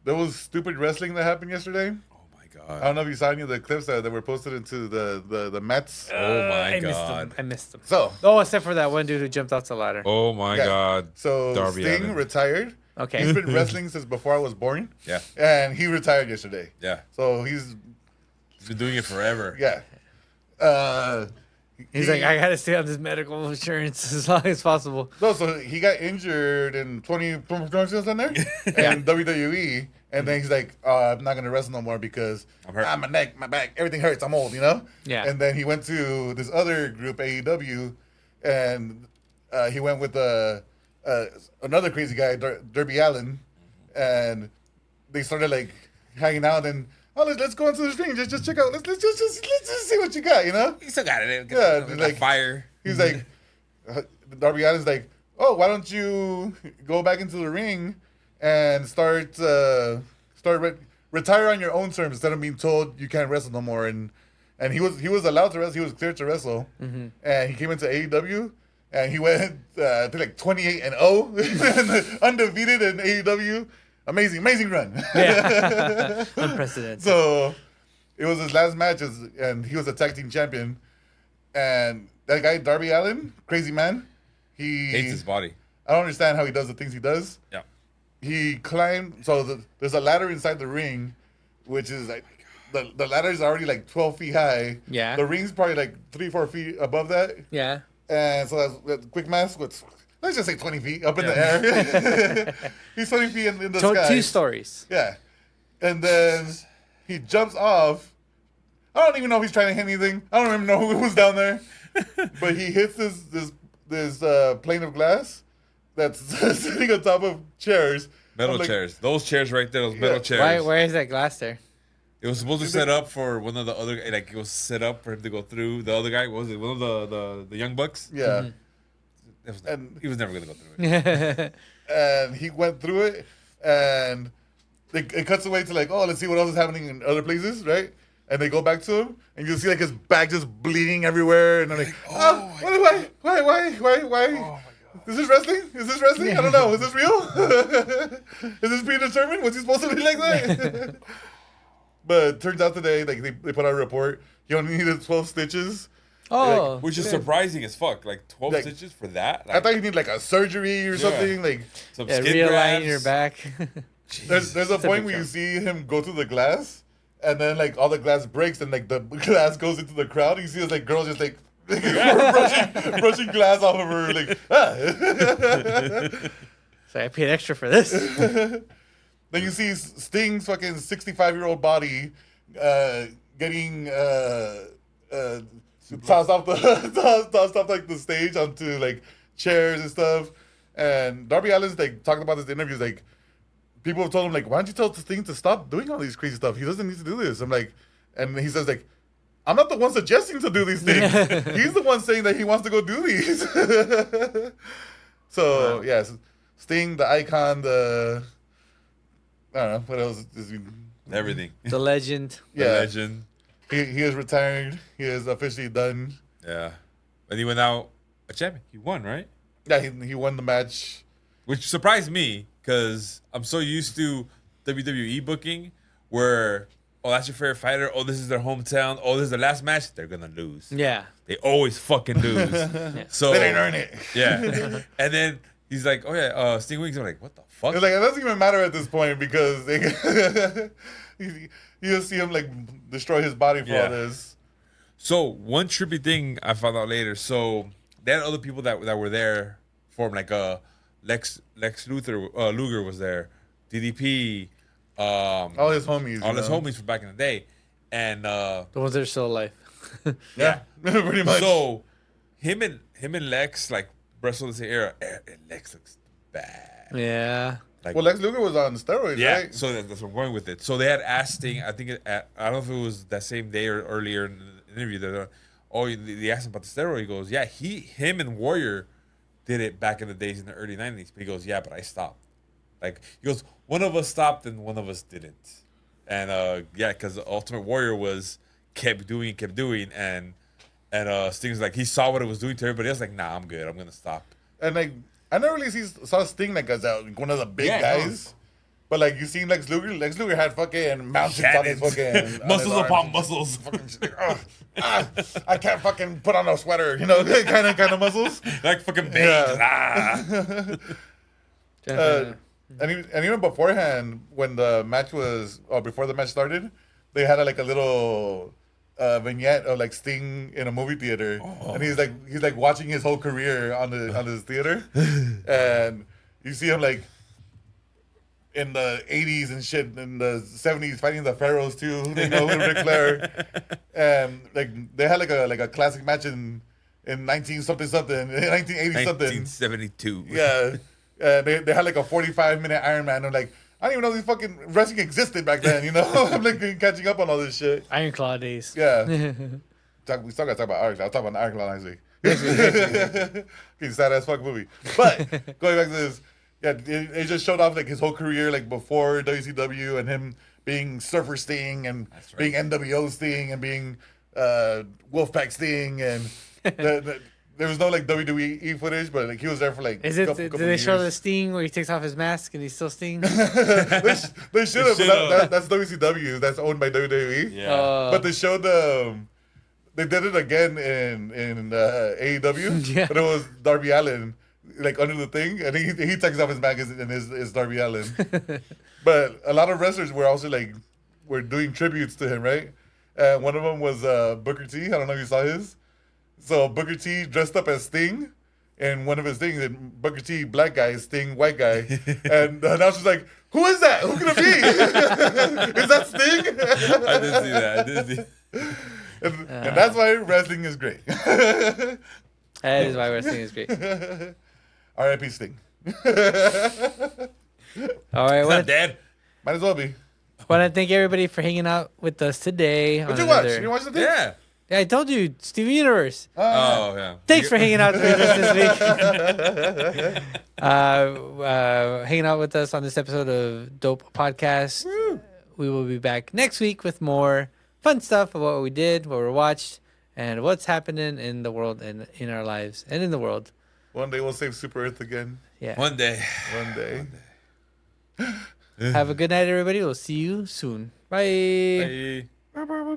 Speaker 1: There was stupid wrestling that happened yesterday.
Speaker 2: Oh my
Speaker 1: I
Speaker 2: god.
Speaker 1: don't know if you saw any of the clips that were posted into the Mets.
Speaker 2: Oh my
Speaker 3: I missed
Speaker 2: god.
Speaker 3: them. I missed them.
Speaker 1: So,
Speaker 3: Oh, except for that one dude who jumped off the ladder.
Speaker 2: Oh my
Speaker 1: yeah.
Speaker 2: god.
Speaker 1: So
Speaker 2: Darby
Speaker 1: Sting
Speaker 2: Allin.
Speaker 1: retired.
Speaker 3: Okay.
Speaker 1: He's been wrestling since before I was born.
Speaker 2: Yeah.
Speaker 1: And he retired yesterday.
Speaker 2: Yeah.
Speaker 1: So he's,
Speaker 2: He's been doing it forever.
Speaker 1: yeah.
Speaker 3: He's like, I gotta stay on this medical insurance as long as possible.
Speaker 1: No, so he got injured in 2020 on there in WWE, and then he's like, I'm not gonna wrestle no more because
Speaker 2: I'm hurt.
Speaker 1: my neck, my back, everything hurts. I'm old, you know.
Speaker 3: Yeah.
Speaker 1: And then he went to this other group, AEW, and he went with another crazy guy, Darby Allin, and they started like hanging out and. Oh, let's go into the ring. Just check out. Let's just see what you got. You know.
Speaker 2: He still got it.
Speaker 1: Yeah,
Speaker 2: Like
Speaker 1: like-
Speaker 2: fire.
Speaker 1: He's like, Darby Allin's like, oh, why don't you go back into the ring and retire on your own terms instead of being told you can't wrestle no more. And he was allowed to wrestle. He was cleared to wrestle. And he came into AEW and he went to like 28-0, undefeated in AEW. Amazing run.
Speaker 3: Yeah. Unprecedented.
Speaker 1: So it was his last match, and he was a tag team champion. And that guy, Darby Allin, crazy man. He
Speaker 2: Hates his body.
Speaker 1: I don't understand how he does the things he does.
Speaker 2: Yeah.
Speaker 1: He climbed. So there's a ladder inside the ring, which is like the ladder is already like 12 feet high.
Speaker 3: Yeah.
Speaker 1: The ring's probably like 3-4 feet above that.
Speaker 3: Yeah.
Speaker 1: And so that's quick math. Let's just say 20 feet up in the air. He's 20 feet in the sky.
Speaker 3: 2 stories.
Speaker 1: Yeah. And then he jumps off. I don't even know if he's trying to hit anything. I don't even know who was down there. But he hits this plane of glass that's sitting on top of chairs.
Speaker 2: Metal
Speaker 1: I'm like,
Speaker 2: chairs. Those chairs right there. Those metal
Speaker 1: Yeah.
Speaker 2: chairs.
Speaker 3: Why is that glass there?
Speaker 2: It was supposed to set up for one of the other, like it was set up for him to go through. The other guy, what was it one of the young bucks?
Speaker 1: Yeah.
Speaker 2: He was never gonna go through it.
Speaker 1: And he went through it, and it cuts away to like, oh, let's see what else is happening in other places, right? And they go back to him, and you see like his back just bleeding everywhere, and they're like, why? Is this wrestling? I don't know. Is this real? Is this predetermined? Was he supposed to be like that? But it turns out today, like they put out a report, he only needed 12 stitches.
Speaker 3: Oh.
Speaker 2: Which is surprising as fuck. Like 12
Speaker 1: Like,
Speaker 2: stitches for that.
Speaker 1: I
Speaker 2: Like,
Speaker 1: thought you need like a surgery or something. Like
Speaker 2: some
Speaker 3: Yeah,
Speaker 2: skin
Speaker 3: realign
Speaker 2: grafts.
Speaker 3: your back.
Speaker 1: there's a
Speaker 3: It's a
Speaker 1: point
Speaker 3: big
Speaker 1: where you
Speaker 3: show.
Speaker 1: see him go through the glass, and then like all the glass breaks, and like the glass goes into the crowd. And you see this like girl just like brushing glass off of her, like
Speaker 3: So I paid extra for this.
Speaker 1: Then you see Sting's fucking 65-year-old body getting tossed off like the stage onto like chairs and stuff. And Darby Allin's like talking about this in interviews, like people have told him like, why don't you tell Sting to stop doing all these crazy stuff? He doesn't need to do this. I'm like, and he says like, I'm not the one suggesting to do these things. He's the one saying that he wants to go do these. So yes, Sting, the icon, I don't know what else is he,
Speaker 2: Everything.
Speaker 3: The legend.
Speaker 2: The
Speaker 1: yeah.
Speaker 2: legend.
Speaker 1: He is retired. He is officially done.
Speaker 2: Yeah. And he went out a champion. He won, right?
Speaker 1: Yeah, he won the match.
Speaker 2: Which surprised me because I'm so used to WWE booking where, oh, that's your favorite fighter. Oh, this is their hometown. Oh, this is their last match. They're going to lose.
Speaker 3: Yeah.
Speaker 2: They always fucking lose. So
Speaker 1: They didn't earn it.
Speaker 2: Yeah. And then he's like, oh yeah, Sting wings. I'm like, what the fuck?
Speaker 1: It's like it doesn't even matter at this point because you see him like destroy his body for all this.
Speaker 2: So one trippy thing I found out later. So they had other people that were there for him, like Lex Luger was there, DDP,
Speaker 1: all his homies,
Speaker 2: homies from back in the day, and
Speaker 3: the ones that are still alive.
Speaker 2: yeah,
Speaker 1: pretty much.
Speaker 2: So him and Lex like wrestled the same era. And Lex looks bad.
Speaker 3: Yeah.
Speaker 2: Like,
Speaker 1: well, Lex Luger was on steroids, right?
Speaker 2: So that's what I'm going with it. So they had asked Sting, I think, I don't know if it was that same day or earlier in the interview. They asked him about the steroid. He goes, yeah, him and Warrior did it back in the days in the early 90s. But he goes, yeah, but I stopped. Like, he goes, one of us stopped and one of us didn't. And, because Ultimate Warrior kept doing, and Sting was like, he saw what it was doing to everybody else, like, nah, I'm good. I'm going to stop.
Speaker 1: And, like, I never really saw Sting like as one of the big guys. But like you seen Lex Luger had fucking mountains on his fucking
Speaker 2: muscles upon muscles.
Speaker 1: I can't fucking put on a sweater, kind of muscles.
Speaker 2: Like fucking babes.
Speaker 1: And even beforehand, when the match was, before the match started, they had like a little vignette of like Sting in a movie theater, and he's like watching his whole career on this theater, and you see him like in the 80s and shit, in the 70s fighting the Pharaohs too, with Ric Flair, and like they had like a classic match in 1980 something.
Speaker 2: 1972.
Speaker 1: Yeah, they had like a 45-minute Iron Man. I'm like, I didn't even know these fucking wrestling existed back then, I'm like catching up on all this shit.
Speaker 3: Iron Claw days.
Speaker 1: Yeah. We still gotta talk about Iron Claw. I'll talk about Iron Claw next week. Okay, sad ass fuck movie. But going back to this, it just showed off like his whole career, like before WCW, and him being Surfer Sting and being NWO Sting and being Wolfpack Sting, and there was no like WWE footage, but like he was there for like.
Speaker 3: Couple did they show the Sting where he takes off his mask and he's still Sting?
Speaker 1: They should have. That's WCW. That's owned by WWE.
Speaker 2: Yeah.
Speaker 1: But they showed they did it again in AEW, but it was Darby Allin like under the thing, and he takes off his mask and is Darby Allin. But a lot of wrestlers were also like were doing tributes to him, right? One of them was Booker T. I don't know if you saw his. So Booker T dressed up as Sting, and one of his things, and Booker T, black guy, Sting, white guy. And now she's like, who is that? Who can it be? Is that Sting?
Speaker 2: I did see that.
Speaker 1: And that's why wrestling is great.
Speaker 3: That is why wrestling is great.
Speaker 1: R.I.P. Sting.
Speaker 3: All right.
Speaker 2: Not dead.
Speaker 1: Might as well be.
Speaker 3: Want to thank everybody for hanging out with us today.
Speaker 1: What'd you watch? You watch the thing?
Speaker 2: Yeah.
Speaker 3: Yeah, I told you, Steven Universe.
Speaker 2: Oh, yeah.
Speaker 3: Thanks for hanging out with us this week. Hanging out with us on this episode of Dope Podcast. Woo. We will be back next week with more fun stuff of what we did, what we watched, and what's happening in the world and in our lives and in the world.
Speaker 1: One day we'll save Super Earth again.
Speaker 3: Yeah.
Speaker 2: One day.
Speaker 3: Have a good night, everybody. We'll see you soon. Bye.
Speaker 2: Bye.
Speaker 3: Bye.